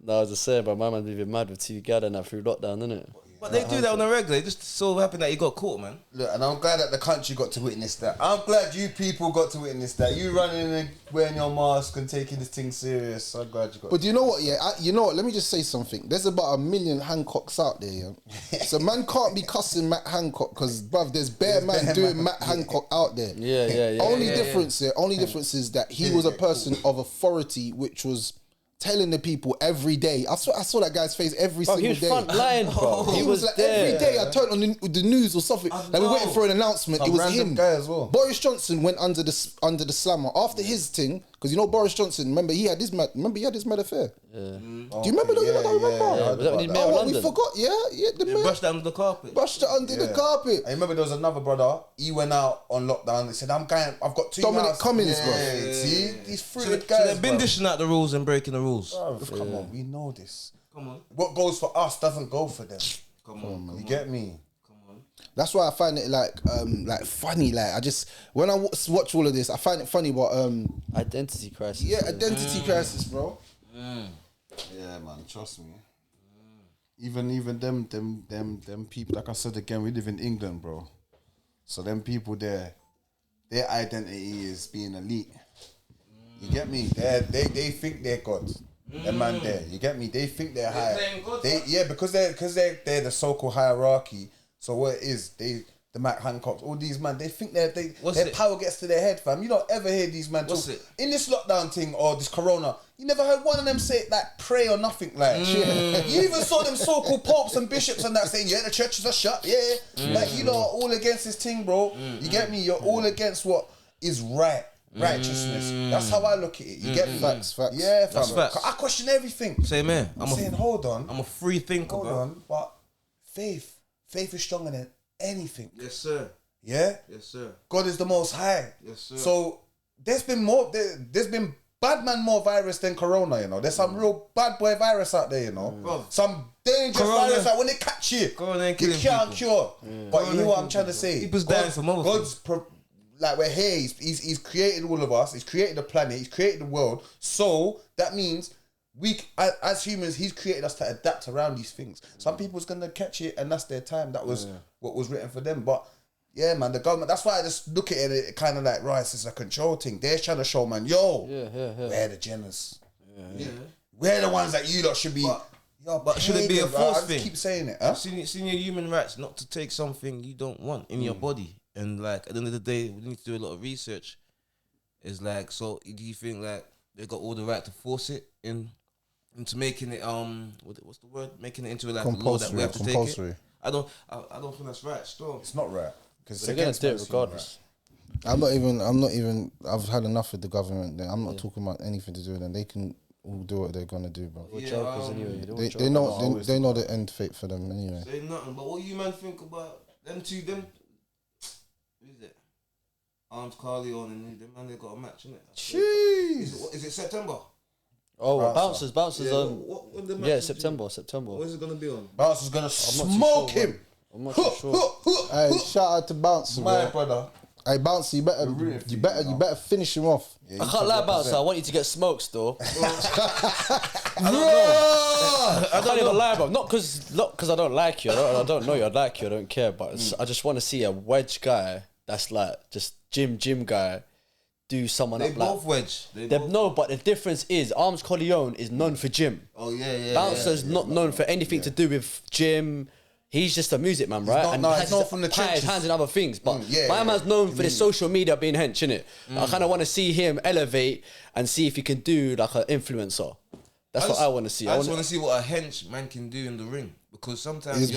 No, I was just saying, but my man's even mad with two gal and that through lockdown, innit? But they do that on a regular. It just so happened that he got caught, man. Look, and I'm glad that the country got to witness that. I'm glad you people got to witness that. You running and wearing your mask and taking this thing serious. I'm glad you got. But you know what? Yeah, you know what? Let me just say something. There's about 1 million Hancocks out there, yeah. So man can't be cussing Matt Hancock because, bruv, there's bare man doing Matt Hancock out there. Yeah. Only difference is that he was a person of authority, which was telling the people every day. I saw that guy's face every Bro, single he was day. front line, bro. He was like there. every day. I turned on the news or something. Like we're waiting for an announcement. Some it was random him. guy as well. Boris Johnson went under the slammer after his thing. Because you know Boris Johnson, remember he had this mad affair. Yeah. Do you remember that? I don't remember. Yeah, was that when he mayor of Oh, what, we London? forgot? Yeah, the mayor Brushed under the carpet. brushed it under the carpet. I remember there was another brother. He went out on lockdown. He said, "I'm going. I've got 2 Dominic months." Cummings, bro. See, these So, fluid so guys. they've been bruv. dishing out the rules and breaking the rules. Come on, we know this. Come on. What goes for us doesn't go for them. Come on. You get me? That's why I find it like funny. Like I just when I watch all of this, I find it funny. But Identity crisis. yeah, identity crisis, bro. Yeah, man. Trust me. Even them people. Like I said again, we live in England, bro. So them people there, their identity is being elite. You get me? They think they're God. Them man there. You get me? They think they're high. playing God, Because they're the so-called hierarchy. So what it is, the Mac Hancocks, all these man, they think their power gets to their head, fam. You don't ever hear these man talk. What's it? In this lockdown thing or this corona, you never heard one of them say like pray or nothing like. You even saw them so-called popes and bishops and that saying, yeah, the churches are shut, like you lot are all against this thing, bro. You get me? You're all against what is right. Righteousness. That's how I look at it. You get me? Facts. Yeah, fam. That's facts. I question everything. Say, man, I'm saying, hold on. I'm a free thinker, Hold bro. on. But faith is stronger than anything. Yes, sir. Yeah? Yes, sir. God is the most high. Yes, sir. So there's been bad man more virus than corona, you know. There's some real bad boy virus out there, you know. Bro. Some dangerous Corona- virus that when they catch you, Corona ain't you killing can't people. cure. But you know what I'm trying to say? People's dying from other God's like we're here. He's created all of us. He's created the planet. He's created the world. So that means we, as humans, he's created us to adapt around these things. Some people's gonna catch it, and that's their time. That was what was written for them. But yeah, man, the government. That's why I just look at it kind of like, right, it's a control thing. They're trying to show, man, we're the Jenners. We're the ones that you lot should be. But should it be a force thing? Keep saying it. Huh? Senior human rights not to take something you don't want in your body. And like at the end of the day, we need to do a lot of research. It's like, so do you think like they got all the right to force it into making it what's the word? Making it into like a law that we have to take it? I don't think that's right. Still, It's not right because They're gonna do it regardless. I'm not even. I've had enough with the government. I'm not talking about anything to do with them. They can all do what they're gonna do, bro. We're jokers anyway. They know the end fate for them anyway. say nothing. But what you man think about them two? Them, who is it? Arms Carleon and them man. They got a match, innit? Jeez. Is it September? Oh, bouncers. When the match Yeah, is September. Where's it gonna be on? Bouncer's gonna smoke him. I'm not too sure. Hey, shout out to Bouncer, My bro. brother. Hey, Bouncer, you better finish him off. I can't lie about it. I want you to get smoked still. I can't even lie about it. Not because I don't like you. I don't know you. I like you. I don't care. But I just want to see a wedge guy that's like just gym guy do someone They up both like. wedge. No, but the difference is Arms Corleone is known for gym. Oh yeah. Bouncer's not known for anything to do with gym. He's just a music man, right? he's not from the his trenches. hands in other things. But yeah, my yeah. man's known for the social media being hench, innit? I kind of want to see him elevate and see if he can do like an influencer. That's what I want to see. I just want to see what a hench man can do in the ring because sometimes I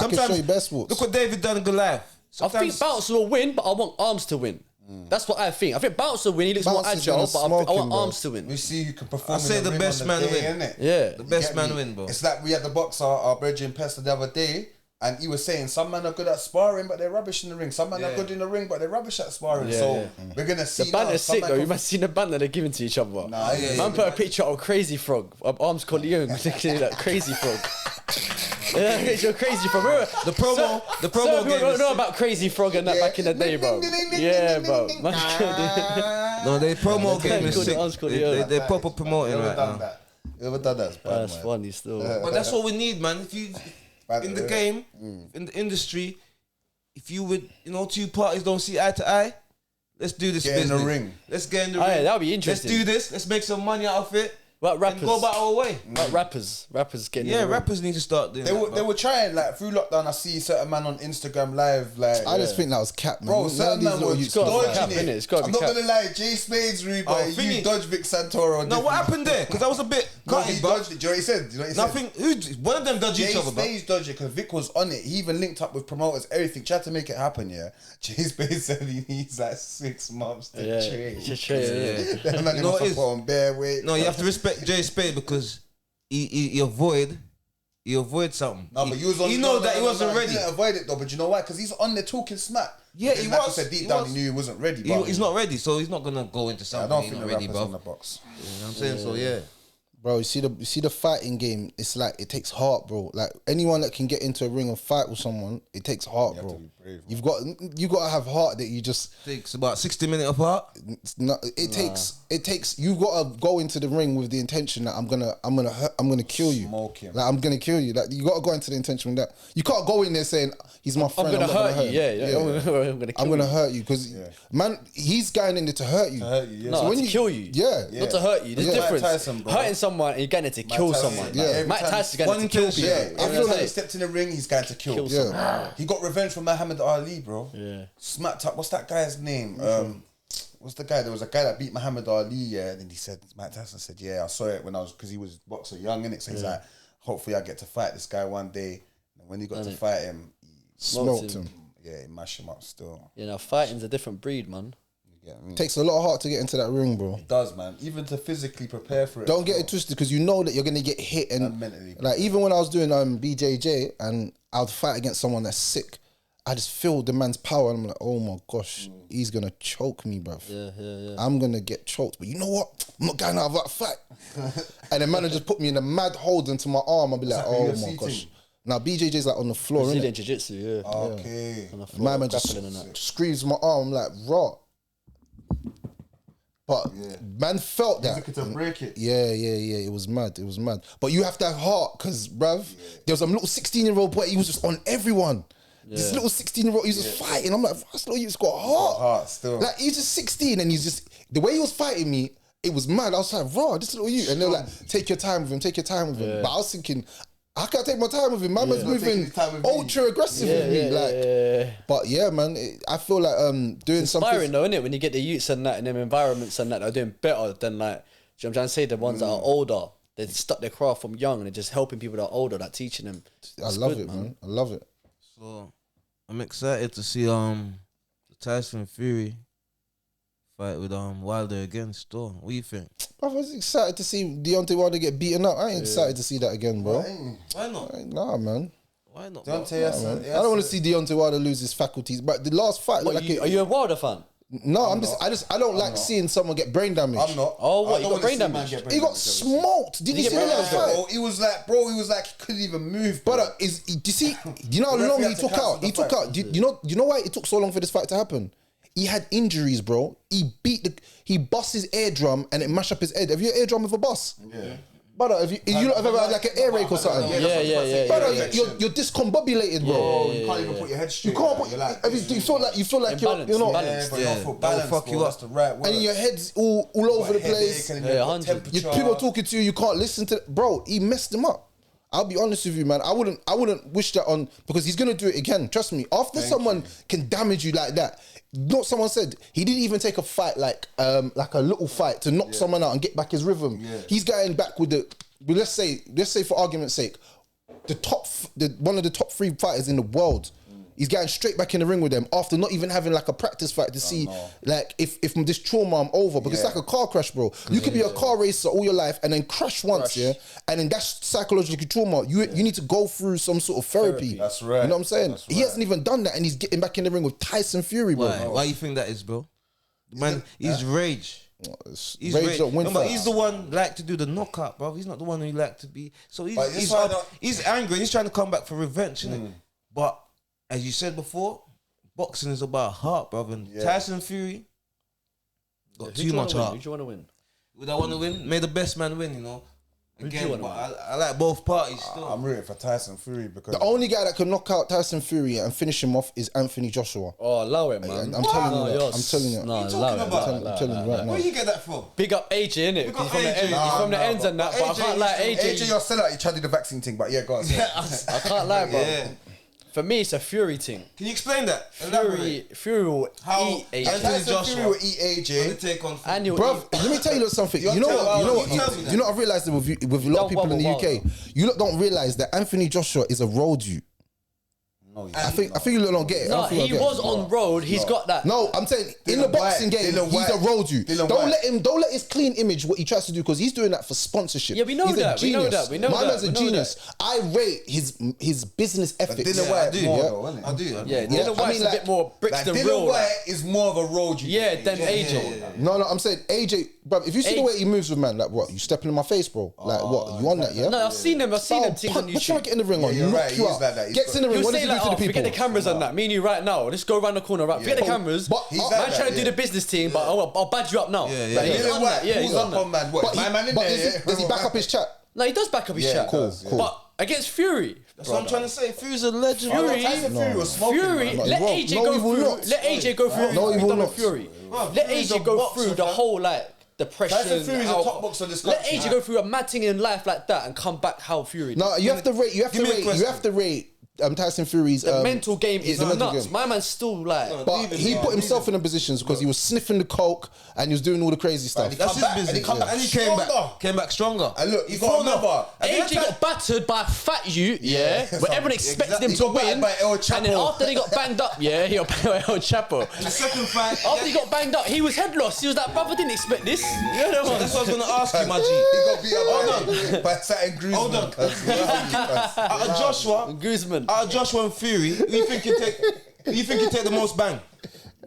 can show you best sports. Look what David done in Goliath. I think Bouncer will win, but I want Arms to win. That's what I think. I think Bouncer will win. He looks more Bouncer's agile, gonna but I smoke want him, bro. Arms to win. We see who can perform. I say in the the ring best on the man day, win. innit? Yeah. The best Get man me? win, bro. It's like we had the boxer, our Bridget Pester the other day, and he was saying some men are good at sparring, but they're rubbish in the ring. Some men are good in the ring, but they're rubbish at sparring. So we're gonna see. The banner's some sick man though. You can- must have seen the banner they're giving to each other. Man put a picture of Crazy Frog, of Arms Corleone, looking at Crazy Frog. Yeah, picture of Crazy Frog. Remember, The promo Some game people don't is know sick. about Crazy Frog and that back in the day, bro. Yeah, bro. No, their promo game is Called sick. it Arms Corleone. They're proper promoting Whoever right done now. that? Whoever done that? That's funny still. But that's what we need, man. If you in the game, in the industry, if you would, two parties don't see eye to eye, let's do this Get in business. the ring. Let's get in the Aye, ring. that'd be interesting. Let's do this. Let's make some money out of it. What and rappers? go about our way. What rappers getting. Yeah, in the ring. rappers need to start doing They that. were, they were trying, like, through lockdown, I see certain man on Instagram live, like... I just think that was cap, man. Bro, None certain of these man little was youths gotta be dodging cap, it. innit? It's gotta I'm be not cap. gonna lie, Jay Spades, Rude, but thingy. you dodged Vic Santoro. No, what happened there? Because that was a bit No, gutted, he bro. dodged it. Do you know what he said? Do you know what he said? Nothing. One of them dodged Jay each other, bro. Spades dodged it because Vic was on it. He even linked up with promoters, everything, tried to make it happen, yeah. Jay Spades said he needs like 6 months to Yeah, train. to train, yeah. That man You know must what it have is? put on bare weight. No, you have to respect Jay Spade because he avoid something. No, but you was on. He know that he wasn't ready. He didn't avoid it though, but you know why? Because he's on there talking smack. Yeah, And he like I was. said, deep He down, was. he knew he wasn't ready. He- But he's not ready, so he's not gonna go into I something don't he's think not the ready, rappers bro. in the box. You know what I'm saying? So yeah. Bro, you see the fighting game. It's like it takes heart, bro. Like anyone that can get into a ring and fight with someone, it takes heart, You have bro. to be brave, bro. You got to have heart that you just. Takes about 60 minutes apart. It's not, it takes. You got to go into the ring with the intention that I'm gonna kill you. Smoke him. Like I'm gonna kill you. Like you got to go into the intention with that. You can't go in there saying he's my I'm friend. gonna not gonna hurt you. him. Yeah. I'm gonna kill I'm gonna you. hurt you because man, he's going in there to hurt you. hurt you, yeah. No, So when to you- kill you. Yeah. Not to hurt you. There's a Yeah. difference. Mike Tyson, bro. Hurting someone and you're going to kill Tyson, someone. yeah. Every Mike time- Tyson's going one to kill kill, people. Yeah, I every feel time like- he stepped in the ring, he's going to kill. Kill Yeah. He got revenge from Muhammad Ali, bro. Yeah. Smacked up. What's that guy's name? What's the guy? There was a guy that beat Muhammad Ali, yeah. And then he said, Mike Tyson said, yeah, I saw it when I was, because he was boxer young, innit? So he's like, hopefully I get to fight this guy one day. And when he got to fight him, Smoked him. yeah, he mashed him up still. You know, fighting's a different breed, man. You get me? Takes a lot of heart to get into that ring, bro. It does, man. Even to physically prepare for it. Don't get it twisted because you know that you're gonna get hit and mentally. like even when I was doing BJJ and I'd fight against someone that's sick, I just feel the man's power and I'm like, oh my gosh, he's gonna choke me, bruv. Yeah. I'm gonna get choked. But you know what? I'm not going out of that fight. And the man would just put me in a mad hold into my arm. I'll be like, like a oh UFC my gosh. thing? Now BJJ's like on the floor, Brazilian innit? jiu-jitsu, yeah. Okay. On the My floor, man just grappling and that. screams my arm. I'm like, raw. But man felt He's that. looking to break it. Yeah. It was mad. But you have to have heart, because, bruv, there was a little 16-year-old boy, he was just on everyone. This little 16-year-old, he was just fighting. I'm like, this little youth's got heart. Heart still. Like, he's just 16 and he's just, the way he was fighting me, it was mad. I was like, raw, this little you. And they're like, take your time with him, take your time with him. But I was thinking, how can I take my time with him? Man was Taking moving his time with me. ultra aggressive with me. Like, but yeah, man, I feel like doing something. Inspiring though, innit? When you get the youths and that in them environments and that are doing better than like, do you know what I'm trying to say? The ones that are older, they stuck their craft from young and they're just helping people that are older, like teaching them. I love it, man. I love it. So I'm excited to see the Tyson Fury fight with Wilder again. Still, what do you think? I was excited to see Deontay Wilder get beaten up. I ain't excited to see that again, bro. Why not? Nah, man. Why not? Don't bro? tell us. I don't want to see Deontay Wilder lose his faculties. But the last fight, What, like are you a Wilder fan? no, I don't like seeing someone get brain damage. I'm not. Oh, what, I you don't got wanna brain see man damage? get brain He got damage. smoked. Did you see get that brain fight? Bro, he was like, he couldn't even move. But Bro. do you see? Do you know how The long referee he had to took cancel out? the He took fight. out. Do you know why it took so long for this fight to happen? He had injuries, bro. He bust his eardrum and it mashed up his head. Have you had eardrum with a bus? Yeah. Brother, have you not ever had like an earache or something? Yeah. Brother, you're discombobulated, bro. You can't even put your head straight. You can't. You're like, You feel like you're Imbalanced, not. imbalanced. yeah, but you don't feel balanced, fuck bro. you up. That's the right word. And your head's all over the place. Yeah, 100. People are talking to you. You can't listen to. Bro, he messed him up. I'll be honest with you, man. I wouldn't wish that on, because he's gonna do it again. Trust me. After someone can damage you like that, not someone said he didn't even take a fight like a little fight to knock someone out and get back his rhythm. Yeah. He's going back with let's say for argument's sake, one of the top 3 fighters in the world. He's getting straight back in the ring with them after not even having like a practice fight to see like if this trauma I'm over, because it's like a car crash, bro. You could be a car racer all your life and then crash once, yeah, and then that's psychological trauma. You need to go through some sort of therapy. That's right. You know what I'm saying? That's He right. hasn't even done that, and he's getting back in the ring with Tyson Fury, bro. Why you think that is, bro? Man, he's rage. He's Rage rage. don't win No, but fights. he's the one like to do the knockout, bro. He's not the one who like to be. So But this fight don't- he's angry. And he's trying to come back for revenge, innit? But as you said before, boxing is about heart, brother. And Tyson Fury got too much heart. Who do you want to win? Would I want to win? May the best man win, you know. Again, want but to I like both parties still. I'm rooting for Tyson Fury because The only guy that can knock out Tyson Fury and finish him off is Anthony Joshua. Oh, allow it, man. I'm telling you that. yours- I'm telling you. No, What are you allow talking it. about? I'm telling you right now. Where you get that from? Big up AJ, innit? up He's from the AJ. ends, he's from the ends and that, but I AJ can't lie, used to- AJ. AJ, you're sellout. You tried to do the vaccine thing, but yeah, go on. I can't lie, bro. Yeah. For me, it's a Fury thing. Can you explain that? Elaborate. Fury will How eat AJ. Anthony Tyson Joshua Fury will eat the AJ. take on And he'll Bruv, eat. let me tell you something. You know tell- what? You know what? you tell me that. You know I've realised that with a lot of people in the UK, you lot don't realise that Anthony Joshua is a road you. I think you lot don't get it. I No, don't think he you get was it. on road. He's got that. No, I'm saying in Dylan the boxing White, game, Dylan he's a White, road you. Dylan Don't White. let his clean image what he tries to do because he's doing that for sponsorship. Yeah, we know He's a that, we know genius. that, we know My that, man's a we know genius. I rate his business ethics. Dylan Yeah, White I do. more Yeah. though, isn't it? I do. Yeah, Yeah, Dylan I White's mean, a like- bit more bricks Like than Dylan real. White like. is more of a road you. Yeah, than AJ. No, I'm saying AJ, bro. If you see the way he moves with man, like what? You stepping in my face, bro. Like what? You on that? Yeah. No, I've seen them things on What trying to YouTube. get in the ring on? you're Knock right, you he is out. like that. He's Gets in the ring. He'll What does say he do like, to oh, the people? forget the cameras on that. Me and you right now. Let's go around the corner, right? Forget the cameras. But he's I'm like I'm that, trying to do yeah. the business team, but I'll badge you up now. Yeah, yeah, Like, yeah. he's Dylan on White that. Yeah, pulls he's on up on that. man. What? My man in but there. does he back up his chat? No, he does back up his Yeah, chat. cool, cool. But against Fury, That's what I'm trying to say. Fury's a legend. Fury- Tyson Fury was smoking. Fury, man. let he won't. AJ No, go he will through. not. Let AJ go through. No, he everything will done with not. Fury. Bro, Let Fury's AJ a go boxer, through the fam. whole like depression. Tyson Fury's a how- top boxer in this Let country. AJ go through a mad thing in life like that and come back how Fury. did. No, you have to rate. You have to give me a rate. You question. have to rate. Tyson Fury's The mental game is the mental nuts. game. My man's still like. But he put himself in the positions because he was sniffing the coke and he was doing all the crazy stuff. he That's come his back, business. and he come back And he came stronger. back. Came back stronger. And look, you got fought another. enough. AJ got battered by a fat you, yeah, where everyone expected him He to got battered win, by El and then Chapo. after they got banged up, yeah, he got banged by El Chapo. The second fight. After he got banged up, he was head lost. He was like, brother, didn't expect this. You know what? That's what I was gonna ask you, my G. He got beat up by Satin Griezmann. Hold on. Out of Joshua, Guzman. out of Joshua and Fury, who you think you take? Who you think you take the most bang?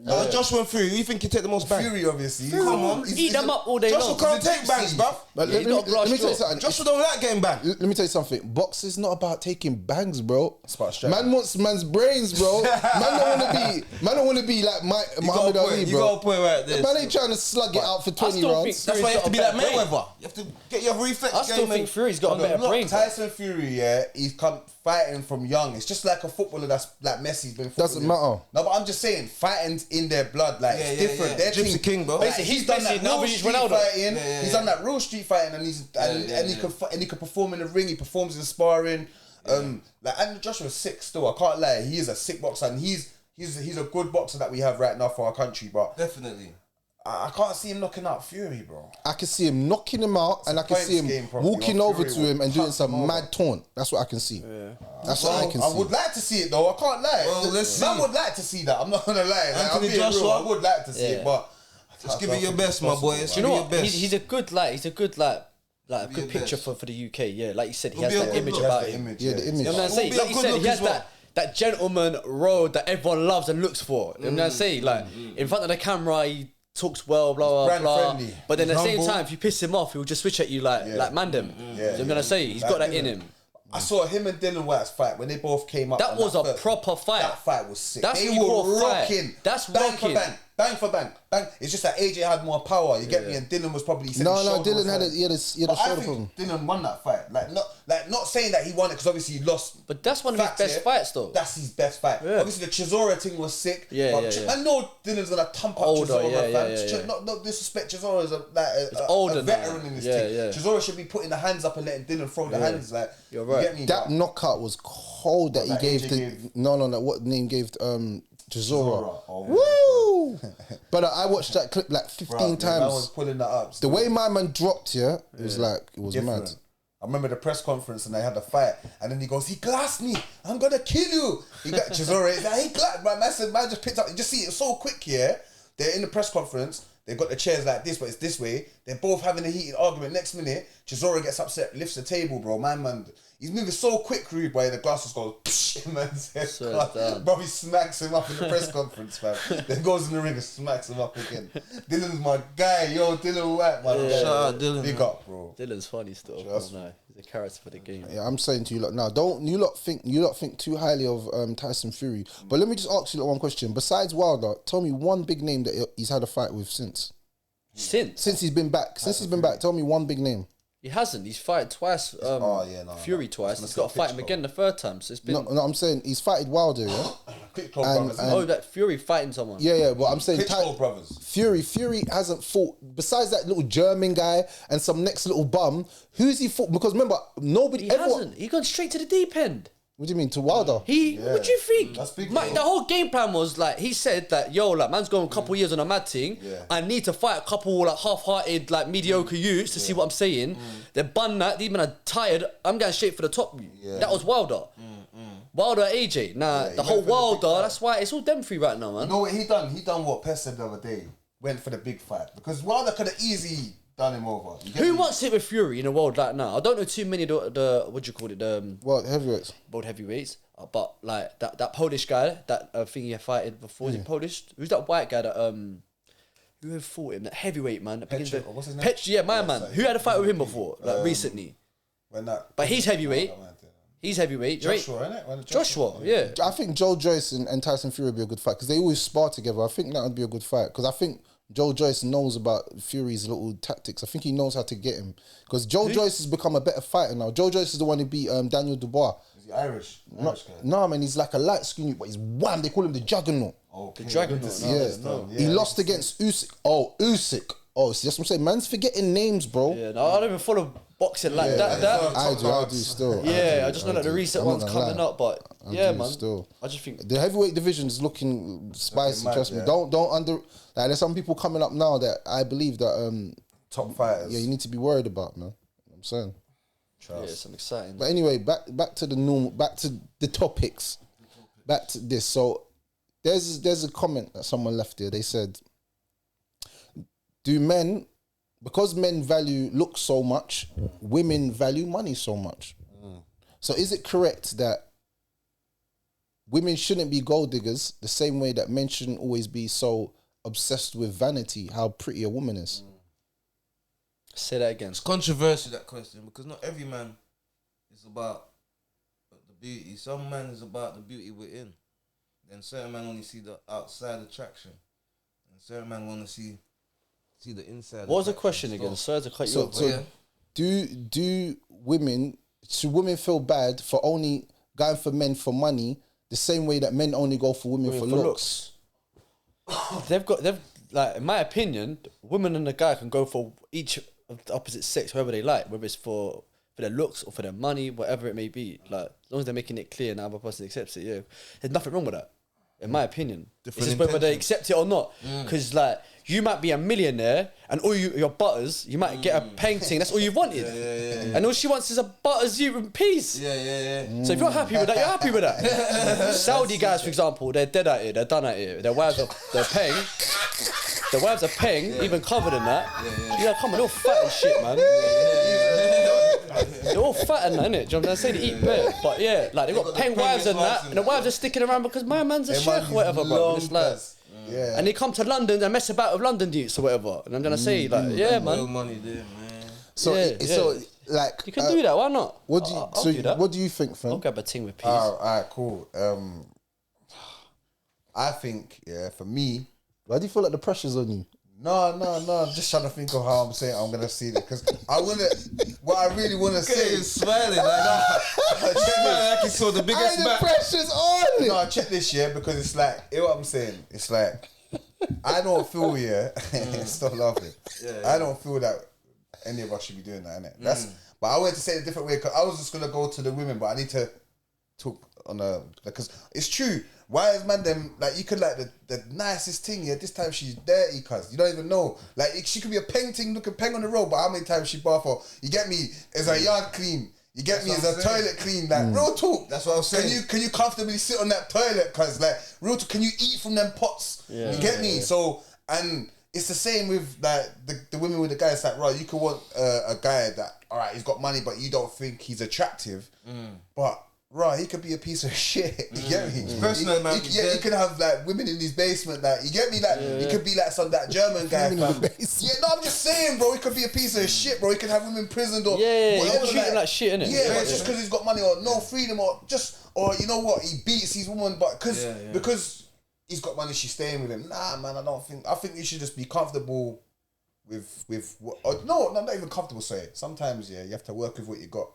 Out of Joshua and Fury, who you think you take the most bang? Fury, obviously. Come on. Eat them up all day Joshua long. can't take bangs, bruv. But Yeah, let, he's me, got a glass let me tell you jaw. something. Joshua don't like getting bang. Let me tell you something. Boxing's not about taking bangs, bro. about strategy. Man wants man's brains, bro. Man don't want to be like Muhammad Ali, You got bro. a point right there. Man ain't trying to slug it out for 20 still think rounds. That's why you have to be Fury's like got a better Mayweather. You have to get your reflex I still game think in. Fury's got a better Look, brain. Tyson Fury, yeah, he's come fighting from young. It's just like a footballer that's like Messi's been. Doesn't footballing. matter. No, but I'm just saying, fighting's in their blood. Like Yeah, it's yeah, different. yeah. Their Gypsy thing- King, bro. Like, Basically, he's he's done that basically real another street Ronaldo. fighting. Yeah, He's yeah. done that real street fighting, and he can perform in the ring. He performs in sparring. Like and Joshua's sick still. I can't lie. He is a sick boxer, and he's a good boxer that we have right now for our country. But Definitely. I can't see him knocking out Fury, bro. I can see him knocking him out, and I can points see game him probably. walking Your over Fury to will him and doing punch some him over. mad taunt. That's what I can see. That's what I can I see. would like to see it though. I can't lie. Well, let's Man see. would like to see that. I'm not gonna lie. Like, I'm Anthony being real. Joshua? I would like to see it, but Just give it your best, my boy. It's Do you know your what? best. He's a good a Be good your picture best. for the UK. Yeah, like you said, he He'll has be a that good image look. about That's the him. image, Yeah, the yeah. image. You know what I'm He'll saying? be a Like you good said, look he has as well. that gentleman road that everyone loves and looks for. You know what I'm saying? Like in front of the camera, he talks well, blah blah brand blah. friendly. But then at the He's same humble. time, if you piss him off, he'll just switch at you like Mandem. Yeah, So I'm gonna say he's Like got that in Dylan. him. I saw him and Dylan White's fight when they both came up. That on was a first- proper fight. That fight was sick. That's they what you were call a fight. rocking. That's bang rocking. for bang, bang for bang, bang. It's just that AJ had more power. You get me? And Dylan was probably No, Dylan had a But shoulder I problem. think Dylan won that fight. Not saying that he won it because obviously he lost. But that's one of his Facts, best yeah. fights, though. That's his best fight. Yeah. Obviously the Chisora thing was sick. Yeah, but yeah, yeah. I know Dylan's gonna thump up Older, Chisora, yeah, fam. yeah, yeah. Not disrespect Chisora as a older veteran now. in this Yeah, thing. yeah. Chisora should be putting the hands up and letting Dylan throw the hands. Like You're you right. get me? That But- knockout was cold that he That gave AJ the gave- no what name gave Chisora. Chisora. Oh, Woo! But I watched that clip like 15 Bruh, man, I was times. pulling that up. The way my man dropped, it was like it was different. mad. I remember the press conference and they had the fight, and then he goes, "He glassed me. I'm gonna kill you." He got Chisora. He's like, "He glassed." Man said, "Man just picked up." You just see it so quick here. They're in the press conference. They've got the chairs like this, but it's this way. They're both having a heated argument. Next minute, Chisora gets upset, lifts the table, bro. Man, he's moving so quick, rude boy. The glasses goes, psh, man says, So it's done. bro, he smacks him up in the press conference, man. Then goes in the ring and smacks him up again. Dylan's my guy, yo, Dylan White, man. Shout out Dylan, Big man. up, bro. Dylan's funny still. Trust No, he's a character for the game. Yeah, I'm saying to you lot now, don't you lot think too highly of Tyson Fury. But let me just ask you lot one question. Besides Wilder, tell me one big name that he's had a fight with since Since he's been back. Tell me one big name. He hasn't. He's fighted twice. Fury twice. He's got to fight him again the third time. So it's been. No, I'm saying he's fighted Wilder, yeah. Klitschko brothers. that Fury fighting someone. Yeah. But I'm saying Klitschko brothers. Fury hasn't fought besides that little German guy and some next little bum. Who's he fought? Because remember, nobody. He hasn't. He gone straight to the deep end. What do you mean to Wilder? What do you think? That's big, The whole game plan was like he said that man's going a couple years on a mad thing. Yeah. I need to fight a couple like half-hearted like mediocre youths to see what I'm saying. They bun that. These men are tired. I'm going straight for the top. That was Wilder. Wilder AJ. The whole Wilder. That's why it's all them three right now, man. You know what he done? He done what Pest said the other day. Went for the big fight because Wilder could have easily done him over. Who wants it with Fury in the world like now? I don't know too many of the what do you call it? What heavyweights? World heavyweights. But like that Polish guy, that thing he fighted before, is he Polish? Who's that white guy that who had fought him? That heavyweight man. That Petr, what's his name? Yeah, my man. Who had a fight with him before? Like recently. But he's heavyweight. He's heavyweight. Joshua, innit? Joshua, yeah. I think Joe Joyce and Tyson Fury would be a good fight because they always spar together. I think that would be a good fight because I think Joe Joyce knows about Fury's little tactics. I think he knows how to get him because Joe Joyce has become a better fighter now. Joe Joyce is the one who beat Daniel Dubois. Is he Irish? Irish guy? No, man, he's like a light skin, but he's wham. They call him the Juggernaut. Okay. The Juggernaut. He lost against Usyk. Usyk. Oh, see, that's what I'm saying. Man's forgetting names, bro. Yeah, no, I don't even follow boxing like that. I do still. I just know that the recent ones coming up, but man. Still. I just think The heavyweight division is looking spicy. mad, Trust me. Don't like. There's some people coming up now that I believe that top fighters. you need to be worried about, man. I'm saying. some exciting. But anyway, back to the normal, back to the topics, back to this. So there's a comment that someone left here. They said, because men value looks so much, women value money so much. So is it correct that women shouldn't be gold diggers the same way that men shouldn't always be so obsessed with vanity, how pretty a woman is? Say that again. It's controversial, that question, because not every man is about the beauty. Some man is about the beauty within. Then certain men only see the outside attraction, and certain men want to see the inside. What was the question again? Sorry to cut you off. So should women feel bad for only going for men for money the same way that men only go for women for looks? They've like, in my opinion, women and the guy can go for each of the opposite sex, whoever they like, whether it's for their looks or for their money, whatever it may be. Like, as long as they're making it clear and the other person accepts it, there's nothing wrong with that. In my opinion, it's just whether they accept it or not. Because like, you might be a millionaire and all your butters, you might get a painting. That's all you wanted, and all she wants is a butters you in peace. Yeah. So if you're happy with that, you're happy with that. Saudi guys, for example, they're dead at it. They're done at it. Their wives they're paying. Their wives are paying, even covered in that. Yeah, come on, they're all fat and shit, man. They're all fat and that, innit? Do you know what I'm saying? They eat better. But yeah, like, they've got paying wives and that, and the wives are sticking around because my man's a sheikh or whatever, bro. It's like, and they come to London and mess about with London dudes or whatever. And I'm gonna say, like, man. Real money there, man. So like, You can do that, why not? What do you I'll do that. what do you think, fam? I'll grab a ting with peas. Alright, cool. I think, for me, Why do you feel like the pressure's on you? no, I'm just trying to think of how I'm saying I'm gonna see it because what I really wanna say He's smiling like he saw the biggest The back. pressure's on. No, check this because it's like, you know what I'm saying? It's like, I don't feel, stop laughing. I don't feel that any of us should be doing that, innit? But I wanted to say it a different way because I was just gonna go to the women, but I need to talk on because it's true. Why is man them, like, you could like the nicest thing, this time she's dirty, cuz you don't even know. Like, she could be a painting looking peng on the road, but how many times she bath for? You get me? Is her yard clean? You get me? Is her toilet clean? Like, real talk. That's what I was saying. Can you comfortably sit on that toilet? Cuz like, real talk, can you eat from them pots? You get me? So, and it's the same with like the women with the guys. Like, right, you could want a guy that, alright, he's got money, but you don't think he's attractive, but right, he could be a piece of shit. You get me? Personal, man. You could have like women in his basement. Like, you get me? Like, he could be like that German guy. Women in the basement. Yeah, no, I'm just saying, bro. He could be a piece of shit, bro. He could have women imprisoned or you whatever. treat him like shit, innit? Yeah, but just because he's got money or no freedom or you know what, he beats his woman, but because he's got money, she's staying with him. Nah, man, I think you should just be comfortable no, I'm not even comfortable saying it. Sometimes, yeah, you have to work with what you got.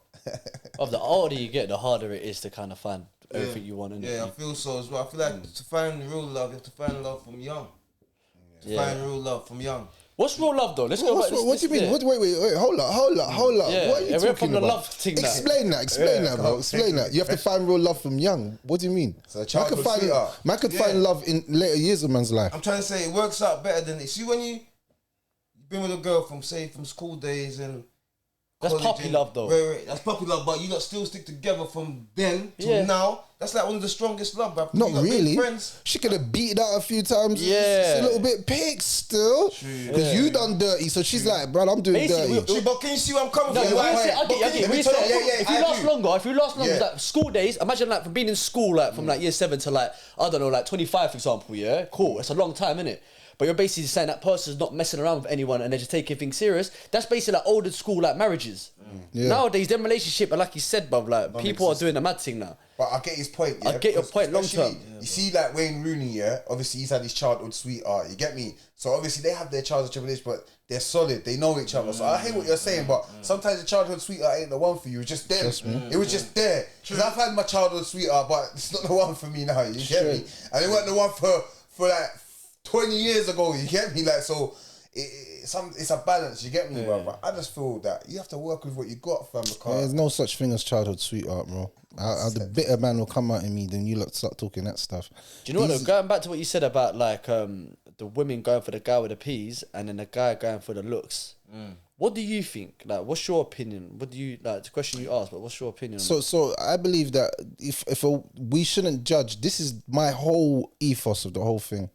Of the older you get, the harder it is to kind of find everything you want. Yeah, I feel so as well. I feel like to find real love, you have to find love from young. Find real love from young. What's real love though? Let's go back. What do you mean? Yeah. Wait, hold up. Yeah, What are you we're talking from the about? love thing now. Explain that, bro. Explain that. You have to find real love from young. What do you mean? So a childhood sweetheart. Man could find love in later years of man's life. I'm trying to say it works out better than it. See, when you've been with a girl from school days and That's college puppy and- love though. Right, that's puppy love, but you lot still stick together from then to now. That's like one of the strongest love, bro. Not You lot been really. friends. She could have beat it out a few times. Yeah. It's a little bit pig still. Because you done dirty. So she's like, bro, I'm doing Basically, dirty. But can you see where I'm coming No, from? we Like, say, I get it. me We tell say, you, yeah, if I you last do. longer, Yeah. like school days, imagine like from being in school, like from like year 7 to like, I don't know, like 25, for example, yeah? Cool, it's a long time, innit? But you're basically saying that person's not messing around with anyone and they're just taking things serious. That's basically like older school, like marriages. Yeah. Nowadays, them relationship, are like you said, bruv, like people are doing a mad thing now. But I get his point. Yeah? I get your Because point long especially, term. You see, like Wayne Rooney, yeah. Obviously, he's had his childhood sweetheart. You get me? So obviously, they have their childhood tribulation, but they're solid. They know each other. So I hear what you're saying, but sometimes the childhood sweetheart ain't the one for you. It's just them. It was just there. Because I've had my childhood sweetheart, but it's not the one for me now. You get me? And it wasn't the one for like 20 years ago. You get me? Like so. It's a balance, you get me, bro. But I just feel that you have to work with what you got, fam. Because There's no such thing as childhood sweetheart, bro. The bitter man will come out in me, then you lot start talking that stuff. Do you know what, though? Going back to what you said about like the women going for the guy with the peas and then the guy going for the looks. What do you think? Like, what's your opinion? What do you like? It's a question you asked, but what's your opinion? on So I believe that we shouldn't judge. This is my whole ethos of the whole thing.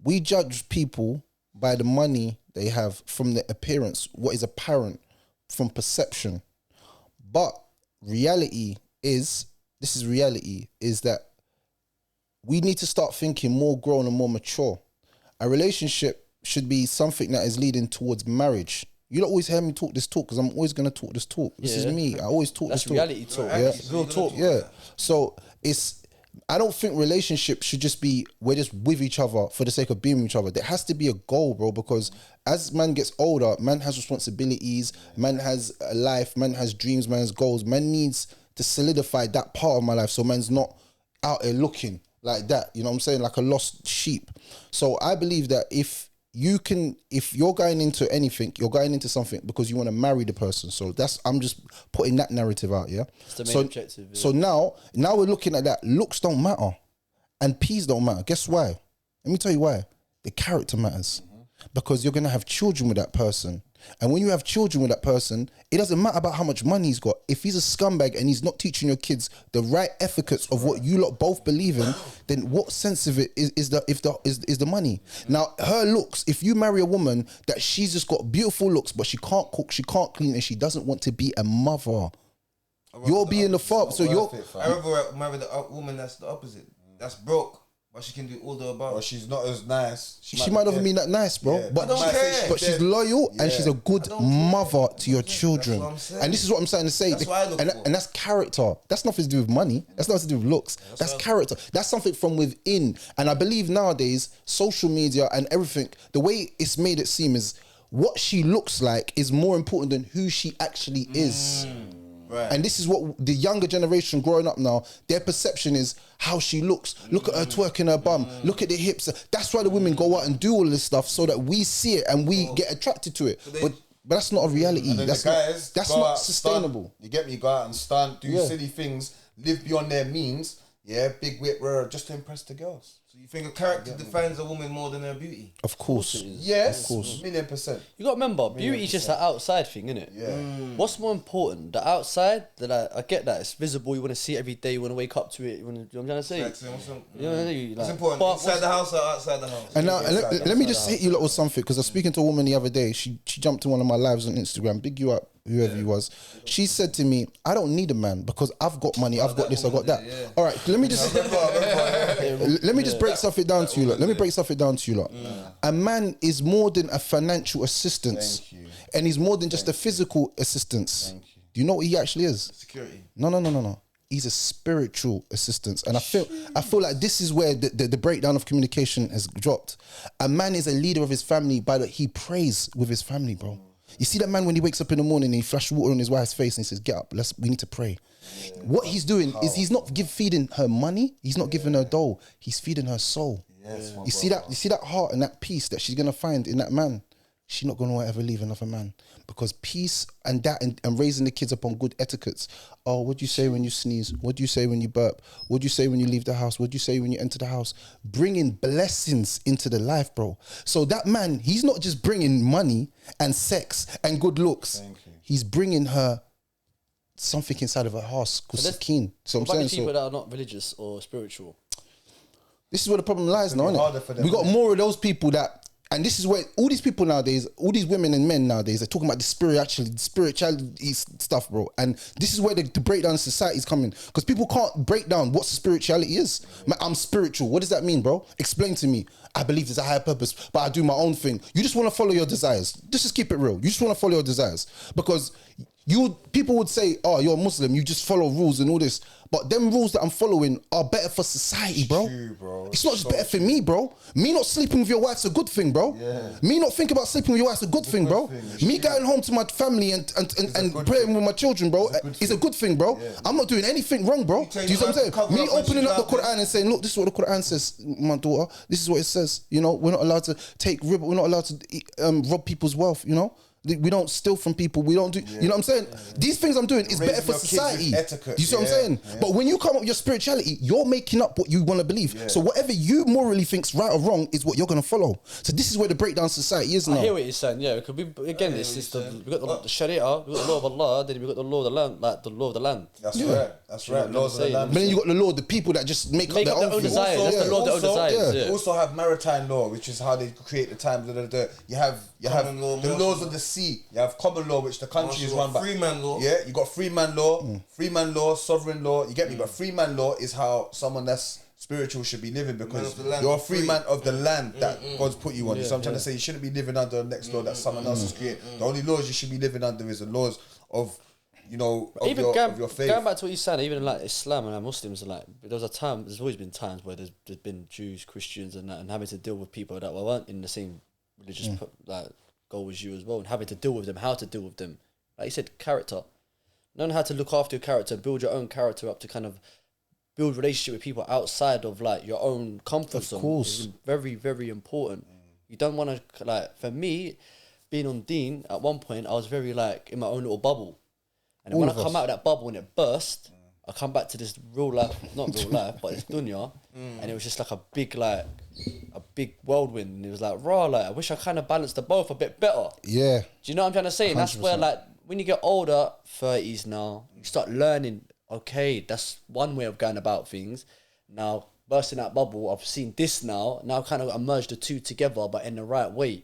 We judge people by the money they have, from the appearance, what is apparent, from perception. But reality is that we need to start thinking more grown and more mature. A relationship should be something that is leading towards marriage. You don't always hear me talk this talk because I'm always going to talk this talk. This is me. I always talk That's this talk. reality talk. Yeah. Real talk. Yeah. So I don't think relationships should just be we're just with each other for the sake of being with each other. There has to be a goal, bro, because as man gets older, man has responsibilities, man has a life, man has dreams, man has goals. Man needs to solidify that part of my life so man's not out here looking like that. You know what I'm saying? Like a lost sheep. So I believe that if you're going into anything, you're going into something because you want to marry the person. So I'm just putting that narrative out, yeah? It's the main objective. Yeah. So now we're looking at that. Looks don't matter and peas don't matter. Guess why? Let me tell you why. The character matters. Because you're going to have children with that person. And when you have children with that person, it doesn't matter about how much money he's got. If he's a scumbag and he's not teaching your kids the right etiquettes of what you lot both believe in, then what sense of it is the money? Now, her looks, if you marry a woman that she's just got beautiful looks, but she can't cook, she can't clean, and she doesn't want to be a mother, you're being the father. So you're... I rather marry the woman that's the opposite. That's broke, but she can do all the above. or she's not as nice. She might not even be that nice, bro. Yeah. But, I don't care. but she's loyal and she's a good mother to your children. what I'm saying. And this is what I'm saying to say. That's what I look for. And that's character. That's nothing to do with money. That's nothing to do with looks. That's character. That's something from within. And I believe nowadays, social media and everything, the way it's made it seem is what she looks like is more important than who she actually is. Right. And this is what the younger generation growing up now, their perception is how she looks. Look at her twerking her bum. Look at the hips. That's why the women go out and do all of this stuff so that we see it and we get attracted to it. But that's not a reality. And then That's the guys that's go not out, sustainable. Stunt, you get me? Go out and stunt, do Yeah. silly things, live beyond their means. Yeah, big whip, just to impress the girls. So you think a character defines a woman more than her beauty? Of course. Yes, Of course. 1,000,000%. You got to remember, beauty is just an outside thing, innit? Yeah. What's more important? The outside, that I get that. It's visible. You want to see it every day. You want to wake up to it. You know what I'm trying to say? Like, so what's You know what I mean? What's Like, important? but Inside the house or outside the house? And now, let me just hit you lot with something, because I was speaking to a woman the other day. She jumped to one of my lives on Instagram. Big you up, whoever you was. She said to me, I don't need a man because I've got money, I've got this, I've got that. All right, let me just break something down to you lot. Let me break something down to you lot. A man is more than a financial assistance. Thank you. And he's more than just a physical assistance. Do you know what he actually is? Security. No. He's a spiritual assistant. And I feel like this is where the breakdown of communication has dropped. A man is a leader of his family by that he prays with his family, bro. You see that man when he wakes up in the morning and he flashes water on his wife's face and he says, get up, we need to pray. Yeah. What he's doing is he's not feeding her money, he's not giving her dough, he's feeding her soul. Yes, you see that heart and that peace that she's gonna find in that man. She's not gonna ever leave another man, because peace and that and raising the kids up on good etiquettes. Oh, what do you say when you sneeze? What do you say when you burp? What do you say when you leave the house? What do you say when you enter the house? Bringing blessings into the life, bro. So that man, he's not just bringing money and sex and good looks. He's bringing her something inside of her heart called sakeen. So I'm saying, people that are not religious or spiritual. This is where the problem lies now, innit? We got more of those people that. And this is where all these people nowadays, all these women and men nowadays, they're talking about the spirituality stuff, bro. And this is where the breakdown in society is coming. Because people can't break down what spirituality is. I'm spiritual. What does that mean, bro? Explain to me. I believe there's a higher purpose, but I do my own thing. You just want to follow your desires. Just keep it real. You just want to follow your desires. Because people would say, oh, you're a Muslim, you just follow rules and all this. But them rules that I'm following are better for society, bro. True, bro. It's not just better for me, bro. Me not sleeping with your wife's a good thing, bro. Yeah. Me not thinking about sleeping with your wife's a good thing, bro. Me going home to my family and praying with my children, bro, is a good thing, bro. Yeah. I'm not doing anything wrong, bro. Do you see what I'm saying? Me opening up the Quran and saying, look, this is what the Quran says, my daughter. This is what it says. You know, we're not allowed to take riba. We're not allowed to rob people's wealth, you know. We don't steal from people. We don't do, you know what I'm saying? These things I'm doing is better for society. You see what I'm saying? Yeah. But when you come up with your spirituality, you're making up what you want to believe. Yeah. So whatever you morally think's right or wrong is what you're going to follow. So this is where the breakdown society is now. I hear what you're saying, yeah. Because we've got the Sharia, we've got the law of Allah, then we've got the law of the land, like the law of the land. That's right. That's right. Laws of the land. But then you got the law of the people that just make up their own desires. That's the law of their own desires. You also have maritime law, which is how they create the times. You have the laws of the sea. You have common law, which the country is run by. Freeman law. Yeah, you got freeman law, freeman law, sovereign law. You get me? But freeman law is how someone that's spiritual should be living, because you're a free man of the land that God's put you on. So I'm trying to say you shouldn't be living under the next law that someone else has created. The only laws you should be living under is the laws of, you know, of your faith. Going back to what you're saying, even like Islam and Muslims, like there's always been times where there's been Jews, Christians, and that, and having to deal with people that weren't in the same religious like goal as you as well, and having to deal with them, how to deal with them. Like you said, character. Knowing how to look after your character, build your own character up to kind of build relationship with people outside of like your own comfort zone. Of course. Is very, very important. You don't want to, like, for me, being on Dean, at one point, I was very like in my own little bubble. And then when I come out of that bubble and it burst, I come back to this real life, not real life, but this dunya, and it was just like a big whirlwind. And it was like, raw, like, I wish I kind of balanced the both a bit better. Yeah. Do you know what I'm trying to say? And that's where, like, when you get older, 30s now, you start learning, okay, that's one way of going about things. Now, bursting that bubble, I've seen this now kind of merge the two together, but in the right way. Do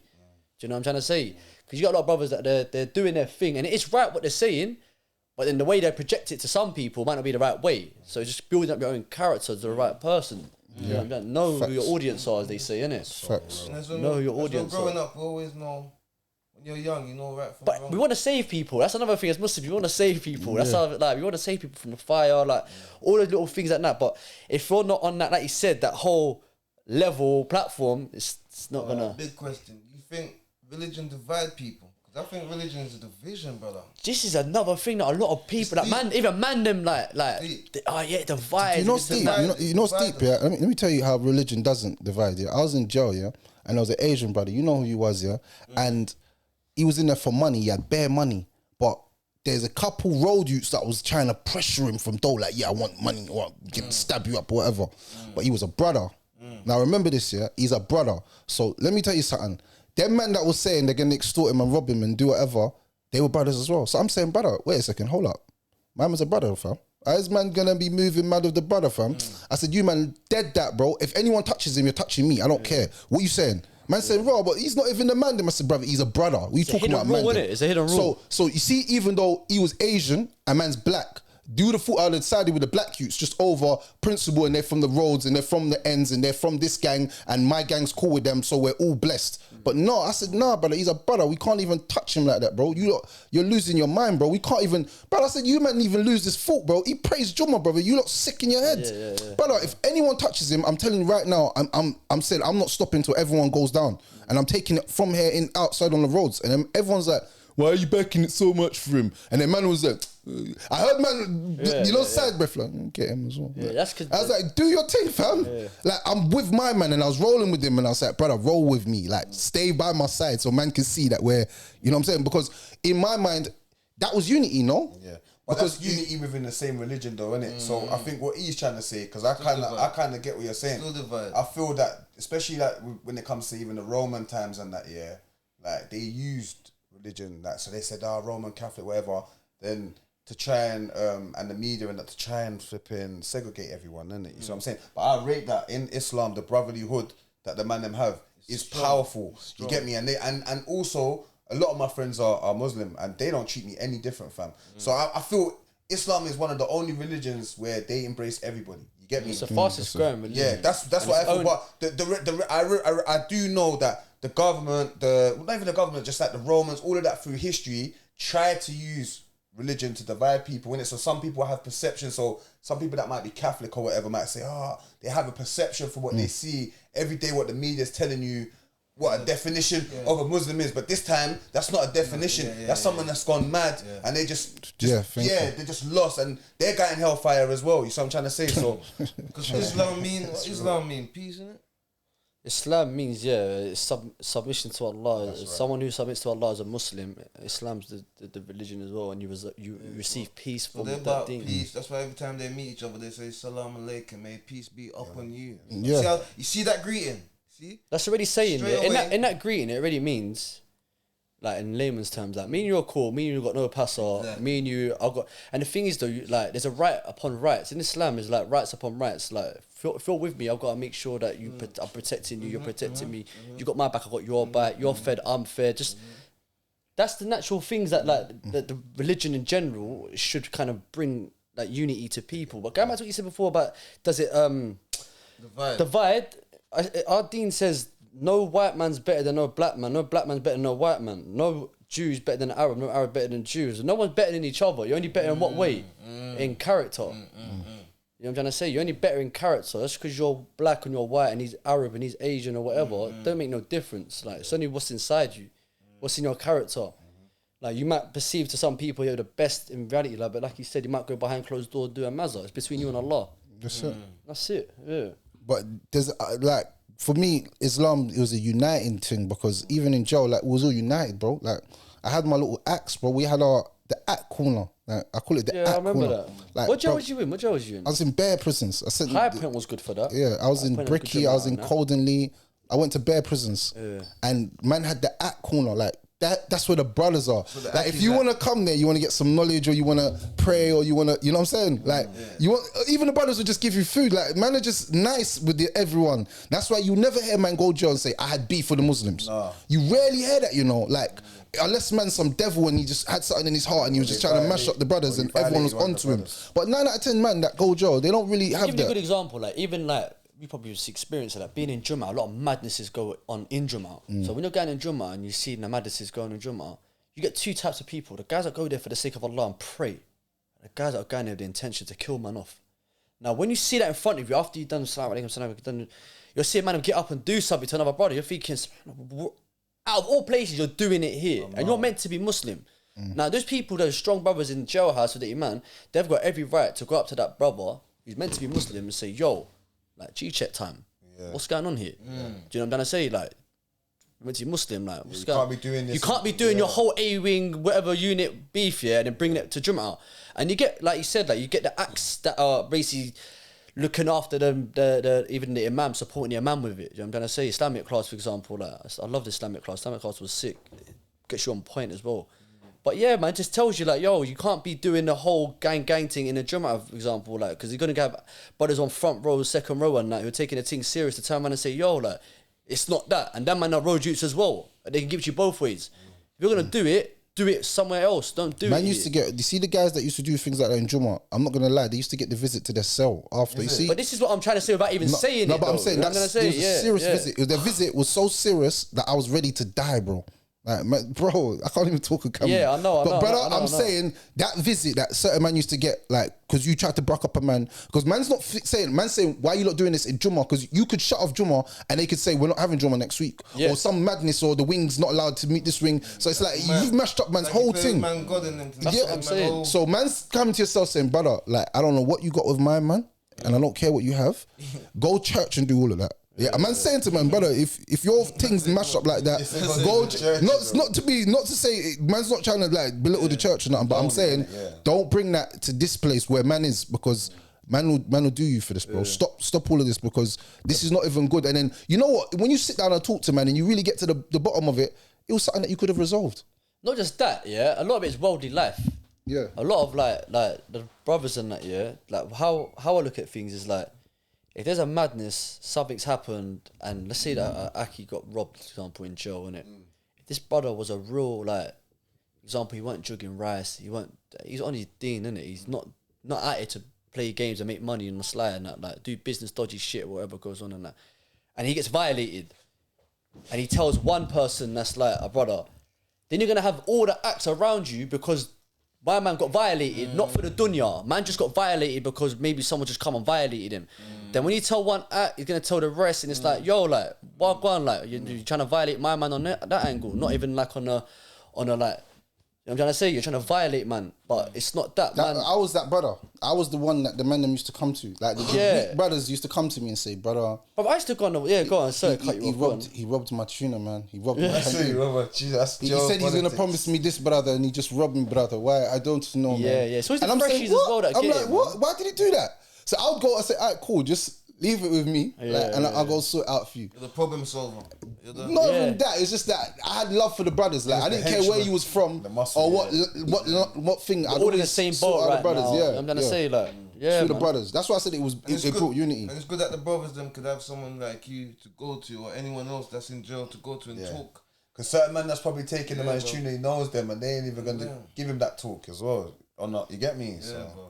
you know what I'm trying to say? Because you got a lot of brothers that they're doing their thing, and it's right what they're saying, but then the way they project it to some people might not be the right way. So just building up your own character to the right person. Yeah. You know who your audience are, as they say, innit? Facts. Know who your audience are. Growing up, we always know, when you're young, you know right from wrong. But we want to save people. That's another thing as Muslims. We want to save people. That's how, like, we want to save people from the fire, like, all those little things like that. But if you're not on that, like you said, that whole level platform, it's not gonna... Big question. You think religion divide people? I think religion is a division, brother. This is another thing that a lot of people, like them, divide. You know what's deep? You know what's deep, yeah? Let me tell you how religion doesn't divide, yeah? I was in jail, yeah? And there was an Asian brother, you know who he was, yeah? And he was in there for money, he had bare money. But there's a couple road youths that was trying to pressure him from dough, like, yeah, I want money, or stab you up or whatever. But he was a brother. Now remember this, yeah? He's a brother. So let me tell you something. Them man that was saying they're going to extort him and rob him and do whatever, they were brothers as well. So I'm saying, brother, wait a second, hold up. Man was a brother, fam. Is man going to be moving mad with the brother, fam? I said, you man, dead that, bro. If anyone touches him, you're touching me. I don't care. What you saying? Man saying, bro, but he's not even the man. I said, brother, he's a brother. What you talking about, man? It's a hidden rule. So you see, even though he was Asian and man's black, do the foot out sided with the black youths just over principle, and they're from the roads and they're from the ends and they're from this gang and my gang's cool with them, so we're all blessed. But no, I said, nah, brother, he's a brother. We can't even touch him like that, bro. You're losing your mind, bro. We can't even, brother. I said, you might even lose this foot, bro. He prays Jumma, brother. You lot sick in your head, brother. If anyone touches him, I'm telling you right now, I'm saying I'm not stopping until everyone goes down, and I'm taking it from here in outside on the roads, and then everyone's like, why are you backing it so much for him? And then man was like, I heard man, side breath, like, get him as well. Yeah, that's cause I was like, do your thing, fam. Yeah. Like, I'm with my man, and I was rolling with him, and I was like, brother, roll with me. Like, stay by my side so man can see that we're, you know what I'm saying? Because in my mind, that was unity, no? Yeah. But because that's unity within the same religion, though, isn't it? So I think what he's trying to say, because I kind of get what you're saying. I feel that, especially like when it comes to even the Roman times and that, yeah, like they used religion, like, so they said, Roman Catholic, whatever, then to try and the media and that to try and flipping segregate everyone, isn't it? You see what I'm saying? But I rate that in Islam, the brotherlyhood that the man them have is strong, powerful. Strong. You get me? And also a lot of my friends are Muslim and they don't treat me any different, fam. So I feel Islam is one of the only religions where they embrace everybody. You get me? It's the fastest growing religion. Yeah, that's what I feel. But I do know that the government, not even the government, just like the Romans, all of that through history, tried to use religion to divide people, innit? So some people have perceptions. So some people that might be Catholic or whatever might say, they have a perception for what they see every day, what the media is telling you, what a definition of a Muslim is. But this time, that's not a definition. That's someone that's gone mad and they just they're just lost and they're getting hellfire as well. You see what I'm trying to say? So because Islam mean peace, innit? Islam means submission to Allah. Right. Someone who submits to Allah as a Muslim, Islam's the religion as well, and you receive peace from that thing. Peace. That's why every time they meet each other, they say Salam Alaikum, may peace be upon you. Yeah. You see that greeting? See? That's already saying in that greeting. It already means, like in layman's terms, like me and you are cool. Me and you got no passer. Exactly. Me and you, I got. And the thing is though, like there's a right upon rights in Islam. Is like rights upon rights. Like feel with me. I've got to make sure that I'm protecting you. You're protecting me. You got my back. I got your back. You're fed. I'm fed. Just that's the natural things that like the religion in general should kind of bring like unity to people. But going back to what you said before about does it divide? Our deen says no white man's better than no black man. No black man's better than no white man. No Jew's better than Arab. No Arab better than Jews. No one's better than each other. You're only better in what way? In character. You know what I'm trying to say? You're only better in character. That's because you're black and you're white and he's Arab and he's Asian or whatever. Don't make no difference. Like it's only what's inside you. What's in your character. Like you might perceive to some people you're the best in reality, like, but like you said, you might go behind closed doors, do a mazza. It's between you and Allah. That's it. That's it. Yeah. But there's like for me, Islam, it was a uniting thing because even in jail, like we was all united, bro. Like I had my little acts, bro. We had the act corner. Like I call it the act corner. Yeah, I remember that. Like, what jail was you in? What jail was you in? I was in bare prisons. I said High Point was good for that. Yeah, I was in Bricky. I was in Coldenley. I went to bare prisons, and man had the act corner. Like that's where the brothers are. So like if you want to come there, you want to get some knowledge, or you want to pray, or you want to, you know what I'm saying? Like you want, even the brothers will just give you food. Like man are just nice with everyone. That's why you never hear man go jail and say I had beef with the Muslims. No. You rarely hear that, you know. Like unless man's some devil and he just had something in his heart and he was just trying to mash up the brothers and everyone was onto him. But 9 out of 10 man that go jail, they don't really have that. Give me a good example, like even like. You probably just experience it, like being in Jummah, a lot of madnesses go on in Jummah. So when you're going in Jummah and you see the madnesses going in Jummah, you get two types of people. The guys that go there for the sake of Allah and pray. The guys that are going there with the intention to kill man off. Now when you see that in front of you, after you've done Salaam Alaikum, you'll see a man get up and do something to another brother. You're thinking, out of all places, you're doing it here. And you're meant to be Muslim. Now those people, those strong brothers in the jailhouse with the imam, they've got every right to go up to that brother who's meant to be Muslim and say, yo, like G-check time. What's going on here? Do you know what I'm trying to say? Like, when you're Muslim, like, what's going on? You can't be doing your whole A-wing, whatever unit beef, and then bringing it to Jummah. And you get, like you said, like you get the acts that are basically looking after them, even the imam, supporting the imam with it. You know what I'm trying to say? Islamic class, for example, like, I love the Islamic class. Islamic class was sick. It gets you on point as well. But yeah, man, it just tells you like, yo, you can't be doing the whole gang thing in a Jummah, for example, like, because you're gonna have brothers on front row, second row, and like, who are taking the thing serious to turn around and say, yo, like, it's not that, and that man are road youths as well. They can give it you both ways. If you're gonna do it, do it somewhere else. Don't do it. Man used to get. You see the guys that used to do things like that in Juma. I'm not gonna lie. They used to get the visit to their cell after. You see, But this is what I'm trying to say without even saying no, it. but I'm though. saying You know what that's I'm it gonna was a serious yeah. visit. The visit was so serious that I was ready to die, bro. Like, man, bro, I can't even talk a camera. Yeah, I know, But brother, I know. I'm saying that visit that certain man used to get, like, because you tried to bruck up a man. Because man's not saying, why are you not doing this in Juma? Because you could shut off Juma and they could say, we're not having Juma next week. Yeah. Or some madness, or the wing's not allowed to meet this wing. So it's like, you've mashed up man's whole thing. Man, God in them things. That's what I'm saying. So man's coming to yourself saying, brother, like, I don't know what you got with my man, and I don't care what you have. Go church and do all of that. Yeah, a man's saying to man, brother, if your things mash up like that, go. Not to say man's not trying to like belittle the church or nothing, but I'm saying don't bring that to this place where man is, because man will do you for this, bro. Stop all of this, because this is not even good. And then you know what? When you sit down and talk to man and you really get to the bottom of it, it was something that you could have resolved. Not just that, yeah. A lot of it is worldly life. Yeah. A lot of like the brothers and that, yeah. Like how I look at things is like, if there's a madness, something's happened, and let's say that Aki got robbed, for example, in jail, innit? If this brother was a real, like, example, he weren't jugging rice, he's on his deen, innit? He's not at it to play games and make money on the sly and that, like, do business dodgy shit, whatever goes on and that. And he gets violated, and he tells one person that's like a brother, then you're gonna have all the acts around you because my man got violated, not for the dunya. Man just got violated because maybe someone just come and violated him. Then when you tell one act, he's gonna tell the rest, and it's like, yo, like, what going, like, you're trying to violate my man on that angle, not even like on a like. You know what I'm trying to say? You're trying to violate man, but it's not that, man. I was that brother. I was the one that the man them used to come to. Like the weak brothers used to come to me and say, brother. But I used to go on. Go on. Sorry, cut you off. He robbed my tuna, man. He robbed my He said he's gonna promise me this, brother, and he just robbed me, brother. Why? I don't know, man. Yeah. So it's the I'm freshies saying, as well that I'm get like, it, what? Why did he do that? So I'll go and say, alright, cool, just leave it with me, and I'll go sort it out for you. You're the problem solver. Not even that. It's just that I had love for the brothers. Like I didn't care where you was from or what thing. We're all in the same boat right brothers. now. Yeah, I'm gonna say like, through the brothers. That's why I said it brought unity. And it's good that the brothers them could have someone like you to go to, or anyone else that's in jail to go to and talk. Because certain man that's probably taking the man's tune, he knows them, and they ain't even going to give him that talk as well. Or not, you get me? So. Bro.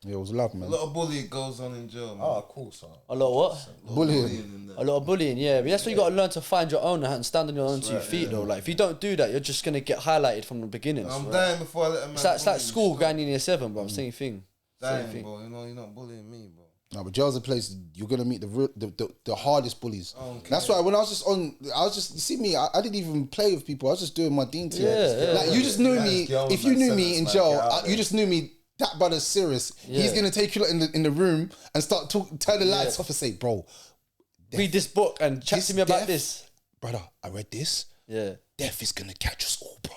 Yeah, it was love, man. A lot of bullying goes on in jail, man. Oh, cool, son. a lot of what? Bullying. A lot of bullying, yeah. But that's why you got to learn to find your own and stand on your own 2 feet, though. Like if you don't do that, you're just gonna get highlighted from the beginning. I'm dying before I let a man. It's like school going in year 7, bro. Same thing. Dying, bro. You know, you're not bullying me, bro. No, but jail's a place you're gonna meet the hardest bullies. That's why when I was just you see me, I didn't even play with people. I was just doing my deen thing. Like you just knew me. If you knew me in jail, you just knew me. That brother's serious. He's gonna take you lot in the room and start turn the lights off and say, bro, read this book and chat to me about this. Brother, I read this. Yeah. Death is gonna catch us all, bro.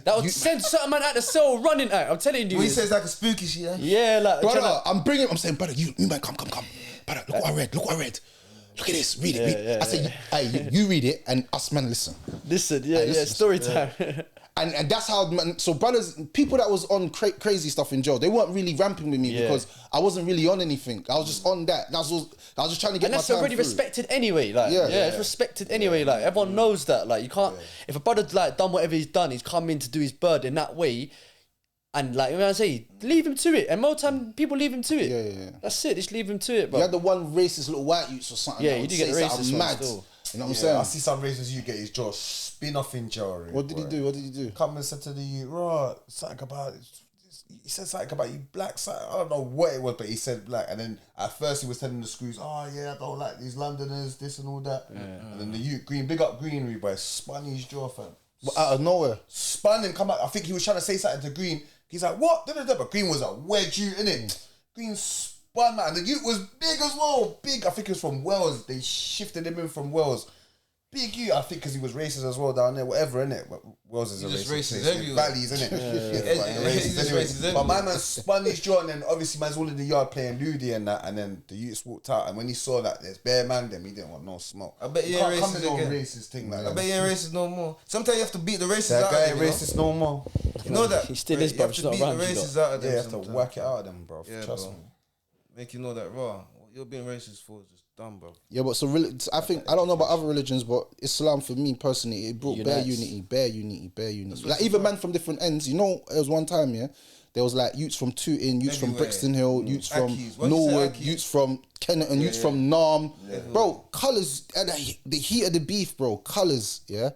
That would send certain man out the cell running out. I'm telling you. When he says like a spooky shit, yeah, like brother, I'm saying, brother, you man, come. Brother, look what I read. Look at this. Read it. I said, hey, you read it and us man listen. Listen, story time. And that's how, man, so brothers, people that was on crazy stuff in jail, they weren't really ramping with me because I wasn't really on anything. I was just on that. I was just trying to get and my that's time already through. respected anyway. Like, it's respected anyway. Like, everyone knows that. Like, you can't, if a brother's like done whatever he's done, he's come in to do his bird in that way. And like, you know what I say, leave him to it. And more time, people leave him to it. Yeah. That's it. Just leave him to it, bro. You had the one racist little white youths or something. Yeah, you do get the racist mad. still. You know what I'm saying? I see some races you get his jaw spin off in jail. What did he do? Come and said to the youth, right, something about, he said something about you black, I don't know what it was, but he said black. And then at first he was telling the screws, oh yeah, I don't like these Londoners, this and all that. And then the youth, big up Greenery, boy, spun his jaw, fam. But out of nowhere. Spun and come out. I think he was trying to say something to Green. He's like, what? But Green was a wedge you, innit? Green spun, man. And the youth was big as well. Big. I think he was from Wales. They shifted him in from Wales. Big youth, I think, because he was racist as well down there, whatever, innit? Wales is a racist. Valleys, innit? Racist. But my man spun his jaw, and then obviously man's all in the yard playing Ludi and that, and then the youths walked out, and when he saw that there's bare man them, he didn't want no smoke. I bet you ain't Can't come racist with no again. racist thing like I that. bet you ain't racist no more. Sometimes you have to beat the racists That out guy of ain't them. racist no more. You know that? He still is, You bro. have It's to not beat around the you, racists though. out of them. Yeah, you have to sometimes. whack it out of them, bro. Yeah, Trust bro. me. Make you know that raw. What you're being racist for is just dumb, bro. Yeah, but so I think I don't know about other religions, but Islam for me personally, it brought bare unity. Like even man from different ends. You know, it was one time, yeah. There was like youths from Tooting, youths from Brixton Hill, youths from Norwood, youths from Kenneton, youths from Narm. Bro, colours, at the heat of the beef, bro, colours, yeah,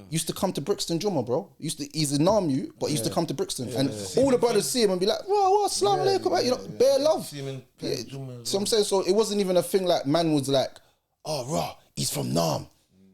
used to come to Brixton Jumma, bro. He's a Narm youth, but he used to come to Brixton. And all the brothers see him and be like, whoa, assalamu alaikum, you know, bare love. See him in So I'm saying, so it wasn't even a thing like man was like, oh, raw, he's from Narm.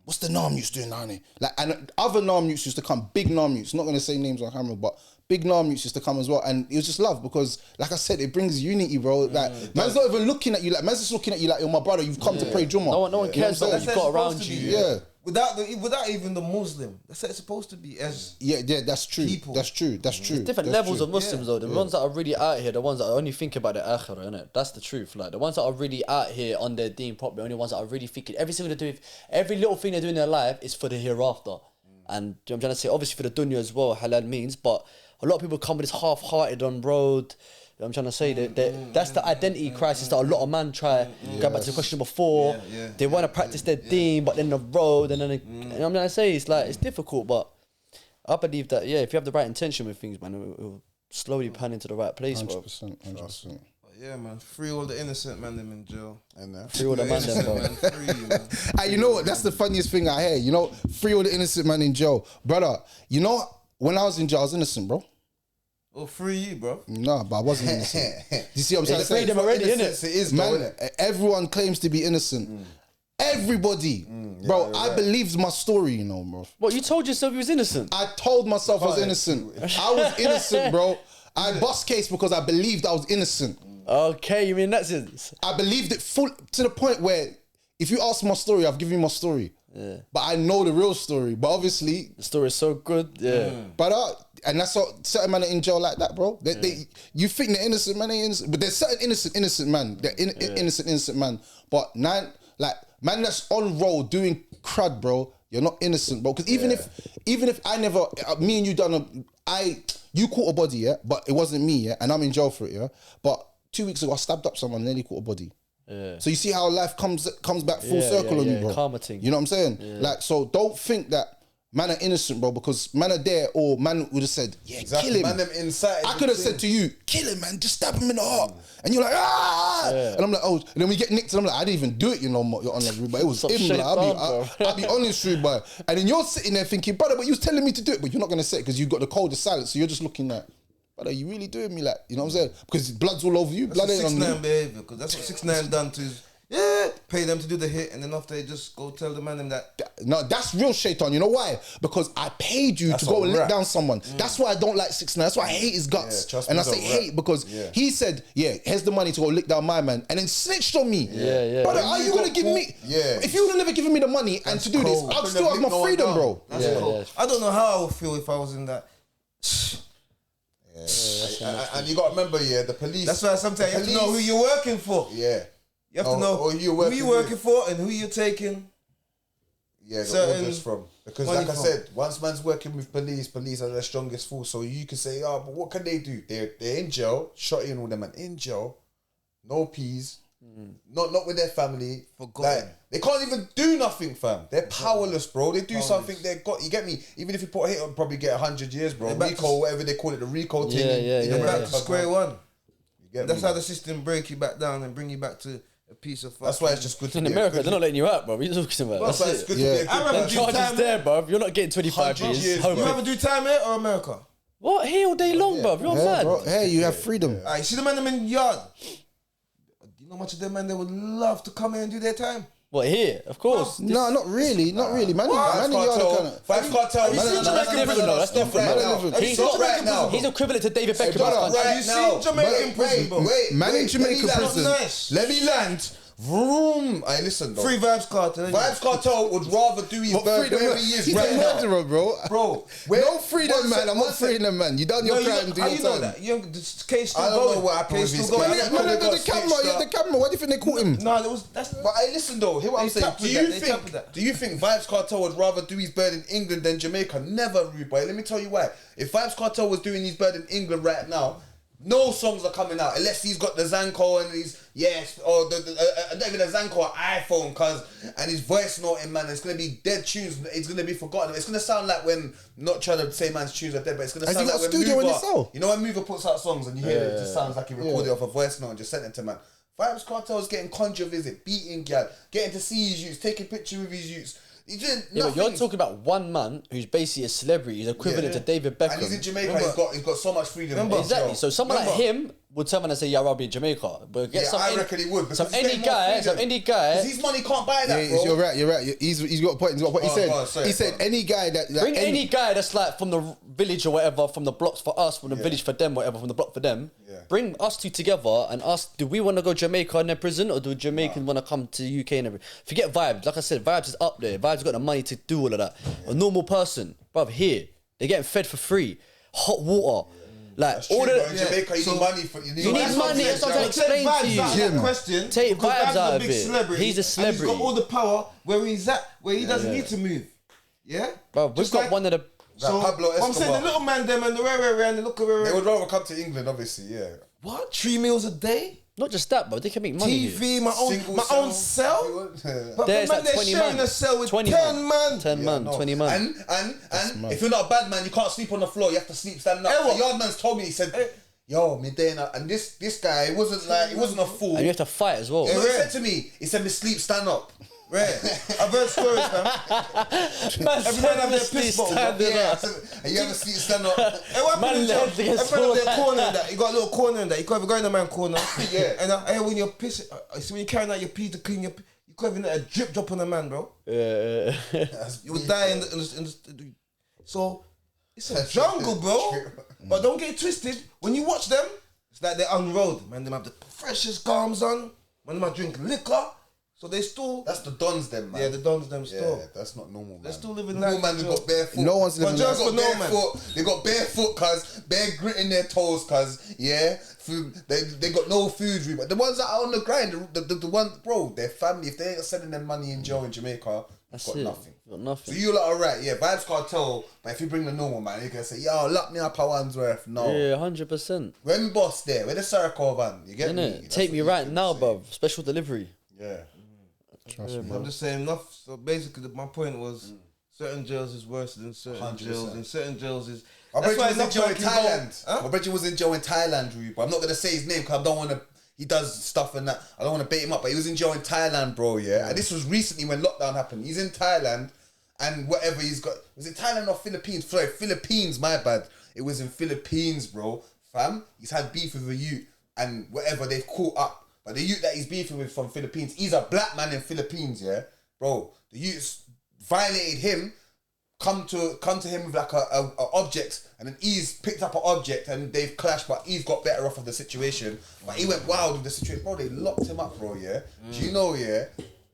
What's the Narm youths doing down here? Like, and other Narm youths used to come, big Narm youths, not going to say names on camera, but big Narm youths used to come as well. And it was just love because, like I said, it brings unity, bro. Like, man's not even looking at you like, man's just looking at you like, you're my brother, you've come to pray Jummah. No one cares about what you've got around you. Yeah. Without even the Muslim. That's how it's supposed to be as That's true. people. That's true. Different levels of Muslims though. The ones that are really out here, the ones that only think about the akhirah, innit? That's the truth. Like the ones that are really out here on their deen properly, only ones that are really thinking every little thing they do in their life is for the hereafter. And you know what I'm trying to say, obviously for the dunya as well, halal means, but a lot of people come with this half-hearted on road. You know what I'm trying to say that's the identity crisis that a lot of man try. Go back to the question before. They want to practice their deen, but then the road, and then you know what I'm trying to say, it's like it's difficult. But I believe that if you have the right intention with things, man, it will slowly pan into the right place, bro. 100%. yeah, man. Free all the innocent man them in jail. Free all the man them, bro. Free, man. Hey, you know what? That's the funniest thing I hear. You know, free all the innocent man in jail, brother. You know, when I was in jail, I was innocent, bro. Oh, free you, bro. No, but I wasn't innocent. You see what I'm trying to say? freedom already, innit? It is, Man, everyone claims to be innocent. Everybody. Bro, I believed my story, you know, bro. What, you told yourself you was innocent? I told myself I was innocent. I was innocent, bro. I bust case because I believed I was innocent. Okay, you mean that sense? I believed it full to the point where if you ask my story, I've given you my story. Yeah. But I know the real story. But obviously, the story is so good. Yeah. But and that's what certain men are in jail like that, bro. You think they're innocent, man, ain't innocent. But there's certain innocent man. They're innocent man. But man that's on roll doing crud, bro. You're not innocent, bro. Because even if I never, me and you you caught a body, yeah, but it wasn't me, yeah, and I'm in jail for it, yeah. But 2 weeks ago, I stabbed up someone, nearly caught a body. Yeah. So you see how life comes back full circle on you, bro. Karma thing. You know what I'm saying? Yeah. Like, so don't think that man are innocent, bro, because man are there, or man would have said, kill him. Man them inside. I could have said to you, kill him, man, just stab him in the heart. And you're like, ah! Yeah. And I'm like, oh, and then we get nicked, and I'm like, I didn't even do it, you know, Your Honor, but it was him, like, I'll be honest with you, boy. And then you're sitting there thinking, brother, but you was telling me to do it, but you're not going to say it because you got the coldest silence, so you're just looking like, brother, you really doing me like, you know what I'm saying? Because blood's all over you, blood ain't on you. 6ix9ine behaviour, because that's what 6ix9ine done to his... pay them to do the hit, and then after they just go tell the man them that. No, that's real shaitan. You know why? Because I paid you to go and lick down someone. That's why I don't like 6ix9ine. That's why I hate his guts. And I say hate because he said, here's the money to go lick down my man, and then snitched on me. Brother, are you gonna give me? If you would have never given me the money and to do this, I'd still have my freedom, bro. That's cool. I don't know how I would feel if I was in that. And you got to remember, the police. That's why sometimes you have to know who you're working for. Yeah. You have to know who you're working for and who you're taking. Yeah, the orders from. Because like I said, once man's working with police are their strongest force. So you can say, but what can they do? They're in jail, shot in all them man in jail, no peas, not with their family. Like, they can't even do nothing, fam. They're powerless, bro. They do something they got. You get me? Even if you put a hit on, probably get 100 years, bro. Rico, whatever they call it, the Rico thing. They're back to square one. That's how the system break you back down and bring you back to a piece of. That's why it's just good to in be America. They're not letting you out, bro. What are you talking about? That's why it's good to be a good I remember charges there, bro. You're not getting 25 years. You ever do time here or America? What? Here all day long, bro. You're mad. Bro. Hey, you have freedom. Alright, see the man them in the yard. You know much of them man they would love to come here and do their time. What, here? Of course. No, not really. Not really. Man, Vibes Cartel. That's different. He's equivalent to David Beckham. Have you seen Jamaican prison, bro? Man in Jamaican prison. Let me land. Vroom. Hey, listen, though. Free Vibes Cartel. Vibes Cartel would rather do his bird where he is right now. He's a murderer, bro. No freedom, man. I'm not freedom, man. You done your crime, do your time. How you know that? The case still going. I don't know what happened with his case. Man, the camera. Why do you think they caught him? No, that's. But hey, listen though. Hear what I'm saying. Do you think Vibes Cartel would rather do his bird in England than Jamaica? Never, rude boy. Let me tell you why. If Vibes Cartel was doing his bird in England right now, No songs are coming out unless he's got the Zanko and he's or not even a Zanko or iPhone, and his voice noting, man. It's gonna be dead tunes. It's gonna be forgotten. It's gonna sound like when, not trying to say man's tunes are dead, but it's gonna Has sound he like got when studio in Mover, himself? you know when Mover puts out songs and you hear it just sounds like he recorded off a voice note and just sent it to man. Vibes Cartel's getting conjure visit, beating gal, getting to see his youths, taking picture with his youths. He's doing Yeah, but nothing. you're talking about one man who's basically a celebrity. He's equivalent to David Beckham. And he's in Jamaica. He's got so much freedom. Exactly. So someone like him would turn around and say, "Yeah, I'll be in Jamaica." But get I reckon he would. So any guy, his money can't buy that, bro. You're right. He's got a point. He's got a point. He said sorry. any guy that bring any guy that's like from the village or whatever, from the blocks for us, from the village for them, whatever, from the block for them. Yeah. Bring us two together and ask: do we want to go Jamaica in their prison, or do Jamaicans want to come to the UK and everything? Forget Vibes. Like I said, Vibes is up there. Vibes got the money to do all of that. A normal person, bruv, here they're getting fed for free, hot water. Like That's all true, the bro. In Jamaica, you need money for you need money. That's what I'm trying to explain to you. That question. Take because Vibes Vibes is out a of big it. celebrity, He's a and celebrity. he's got all the power where he's at, where he doesn't need to move. Yeah, Bro, we've Just got like- one of the. So Pablo I'm saying the Escobar. little man them and the rare and the look They at would rather come to England, obviously, yeah. what 3 meals a day, Not just that, bro. They can make money. here. TV, my own cell. But There's man, like they're 20 sharing man. a cell with 20 10 man. 10 man, 20 man. And if you're not a bad man, you can't sleep on the floor. You have to sleep standing up. Hey, what? The yard man's told me, he said, yo, me day and this guy, it wasn't a fool. And you have to fight as well. You know what he said to me? He said, me sleep stand up. Right. I've heard stories, man. Every man have their piss bottle. Yeah, I said, and you have to sleep stand up. Hey, what Man happened left in against every man have all their corner in that. You got a little corner in that. You can't even go in the man corner. Yeah. And hey, when you're pissing, see when you're carrying out your pee to clean your pee, you can't even let a drip drop on a man, bro. You would die in the so it's a jungle, bro. But don't get it twisted. When you watch them, it's like they're on road. Man, them have the freshest garms on. Man, them are drinking liquor. So they still... That's the dons, them, man. Yeah, the dons them still. Yeah, that's not normal, man. They're still living normal life. man, they got barefoot. No one's living just life. for no man. They got barefoot, cuz. Bare grit in their toes, cuz. Yeah. Food. They got no food, really. But the ones that are on the grind, the ones, bro, their family, if they ain't sending them money in jail in Jamaica, That's got it. nothing. Got nothing. So you lot are right, yeah. Vibes Cartel, but if you bring the normal man, you can say, yo, lock me up a Wandsworth. No. Yeah, 100%. Where me boss there? Where the Circle van? You get me? Innit? That's Take what me you right can now, say. bro. Special delivery. Yeah. I'm just saying enough. So basically, my point was certain jails is worse than certain 100%. jails, and certain jails is. I bet you was in enough jail in man can go- Thailand. Huh? I bet you was in jail in Thailand, Rui, but I'm not gonna say his name because I don't want to. He does stuff and that. I don't want to bait him up, but he was in jail in Thailand, bro. Yeah, and this was recently when lockdown happened. He's in Thailand, and whatever he's got. Was it Thailand or Philippines? Sorry, Philippines. My bad. It was in Philippines, bro. Fam, he's had beef with a youth, and whatever they've caught up. But the youth that he's beefing with from Philippines, he's a black man in Philippines, yeah, bro. The youths violated him. Come to him with like a object, and then he's picked up an object and they've clashed, but he's got better off of the situation. But he went wild with the situation, bro. They locked him up, bro. Yeah. Do you know? Yeah.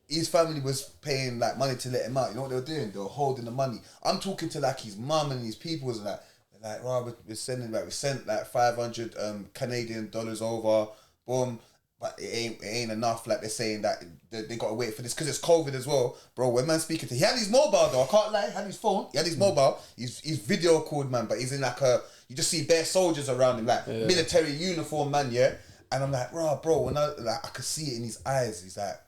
His family was paying like money to let him out. You know what they were doing? They were holding the money. I'm talking to like his mum and his people and that. They're like, Rob, we sent like 500 Canadian dollars over. Boom. But it ain't enough. Like they're saying that they gotta wait for this because it's COVID as well, bro. When man speaking to, he had his mobile though. I can't lie. He had his phone. He had his mobile. He's video called, man. But he's in like you just see bare soldiers around him, like military uniform, man. Yeah. And I'm like, bro. When I could see it in his eyes. He's like,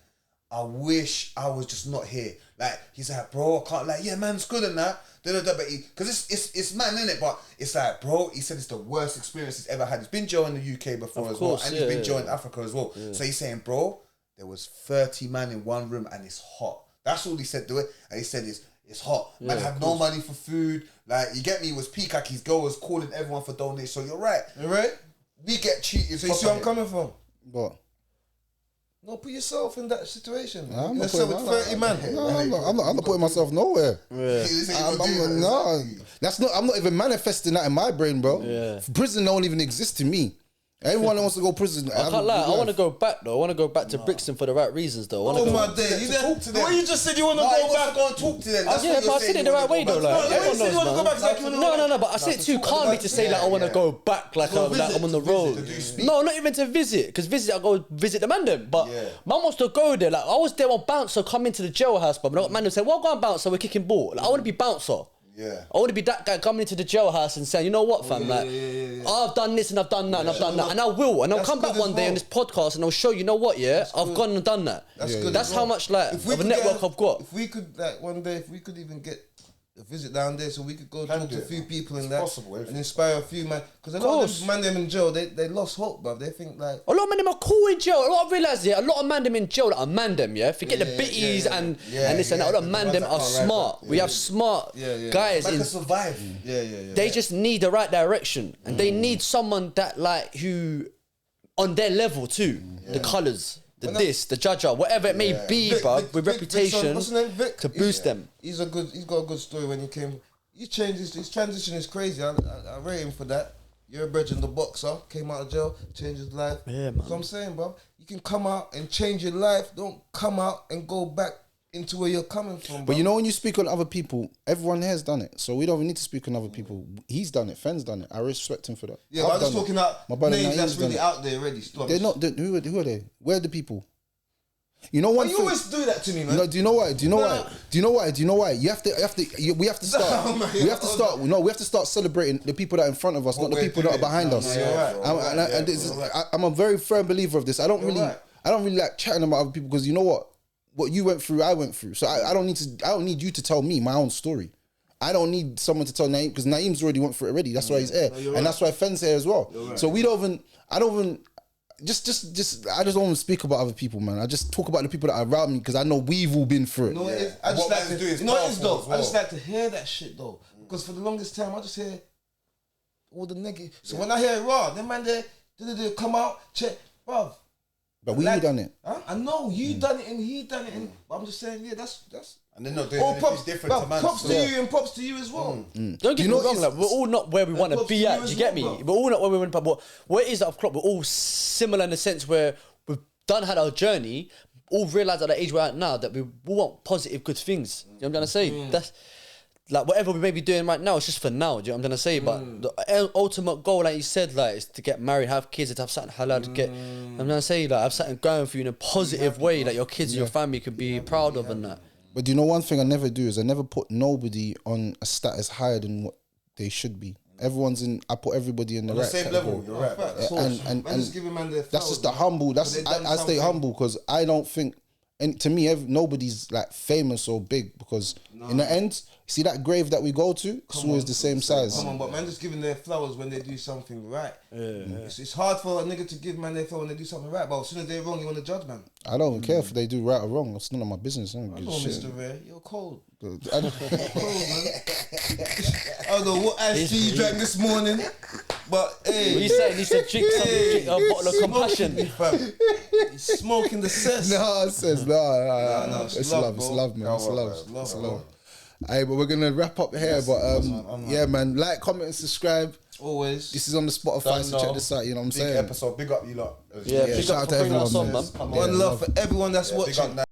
I wish I was just not here. Like he's like, bro, I can't. Like, yeah, man's good and that. But because it's man in it, but it's like, bro. He said it's the worst experience he's ever had. He's been jail in the UK before as well, and he's been jail in Africa as well. So he's saying, bro, there was 30 man in one room and it's hot. That's all he said to it, and he said it's hot. Man had no money for food. Like you get me? It was peacock. His girl was calling everyone for donations. So you're right. You right? We get cheated. So you see where I'm coming from? What? No, put yourself in that situation. I'm In a not cell putting with 30 man. No, I'm not putting myself nowhere. No, that's not. I'm not even manifesting that in my brain, bro. Yeah. Prison don't even exist to me. Everyone wants to go prison. I can't lie. I want to go back though. I want to go back to Brixton for the right reasons though. I wanna Oh go. my day. You talk to them. What you just said you want to No, go go back? go and talk to them. That's Yeah, what but you're I said saying, it you the wanna right go way back. though. Like No, everyone you said you knows, want to go man. back. It's like you wanna go back. No, but I said it too calmly to say like I want to go back like I'm on the road. No, not even to visit, because I go visit the man them. But man wants to go there. Like I was there on bouncer, come into the jailhouse, but man them say, "Well, go on bouncer, we're kicking ball." Like I want to be bouncer. Yeah. I want to be that guy coming into the jailhouse and saying, you know what, fam, I've done this and I've done that and I've done that, and I will, and I'll come back one day on this podcast and I'll show you know what, I've gone and done that. That's good. That's how much like of a network I've got. If we could like one day, if we could even get a visit down there, so we could go talk to a few people in that possible, and inspire a few man. Because a lot of them man them in jail, they lost hope, bruv. They think like A lot of man them are cool in jail. A lot of realise, a lot of man them in jail that are man them, Forget the bitties and this and that. A lot of man them are smart. We have smart guys Man in. can survive. They just need the right direction, and they need someone that like who on their level too. The colours, the judger, whatever it may be, bruv, with reputation what's his name? Vic? to boost them. He's got a good story when he came. He changed his transition is crazy. I rate him for that. You're a brethren, the boxer, came out of jail, changed his life. Yeah, man. So I'm saying, bro, you can come out and change your life. Don't come out and go back into where you're coming from, bro. But you know, when you speak on other people, everyone here has done it. So we don't even need to speak on other people. He's done it. Fenn's done it. I respect him for that. Yeah, but I'm just talking about My brother names Naeem's that's done really it. out there already. Stop. They're not. Who are they? Where are the people? You know one You thing. always do that to me, man. You know, do you know why? Do you know why? Do you know why? Do you know why? We have to start. No, man, we have to start. No, we have to start celebrating the people that are in front of us, not the we're people that are doing. behind No, us. no, you're right. I'm a very firm believer of this. I don't really like chatting about other people because you know what you went through, I went through. So I don't need you to tell me my own story. I don't need someone to tell Naeem because Naeem's already went through it already. That's why he's here, and that's why Fenn's here as well. So I don't even. I just don't want to speak about other people, man. I just talk about the people that are around me because I know we've all been through it. You know what it is? I just What like man's to do is you know what it is powerful though. as well. I just like to hear that shit though, because for the longest time I just hear all the negative. So when I hear raw, them man they come out check, bruv. But we done it. Huh? I know you done it and he done it, but I'm just saying, that's. And they're not doing All anything props, different bruv, to man. props to you and props to you as well. Don't get you me know wrong, it's- like, we're all not where we want to props be to you at. Do as you get well, me? bro. We're all not where we want to be. But what it is at our club, we're all similar in the sense where we've had our journey, all realised at the age we're at now that we want positive, good things. You know what I'm trying to say? That's like whatever we may be doing right now, it's just for now. Do you know what I'm trying to say? But the ultimate goal, like you said, like is to get married, have kids, to have something halal, to get. I'm trying to say, like have something going for you in a positive way, that your kids and your family could be proud of and that. But do you know one thing I never do is I never put nobody on a status higher than what they should be. I put everybody in the On right the same category. level, you're right. Facts. And Man, just giving man their that's flowers, just the man. humble. But they done I stay something. humble because I don't think, and to me, nobody's like famous or big because in the end, see that grave that we go to, it's always the same size. Come on, but man, just giving their flowers when they do something right. It's hard for a nigga to give man their flowers when they do something right, but as soon as they're wrong, you want to judge man. I don't care if they do right or wrong. It's none of my business. I don't I give know, a shit. Mr. Rare, you're cold. I don't- Cold, man. I don't know what ice tea you drank this morning, but hey. What you saying? He said drink a bottle of compassion. He's smoking the cess. No, it says no. no, It's love, bro. man. It's love. It's love, It's bro. love. Hey, but we're gonna wrap up here. But yeah, man, like, comment, and subscribe. Always. This is on the Spotify, so check this out. You know what I'm Big saying? episode, big up you lot. Yeah, big shout up out for to bringing us everyone, on, man. man. One love for everyone that's Big watching. up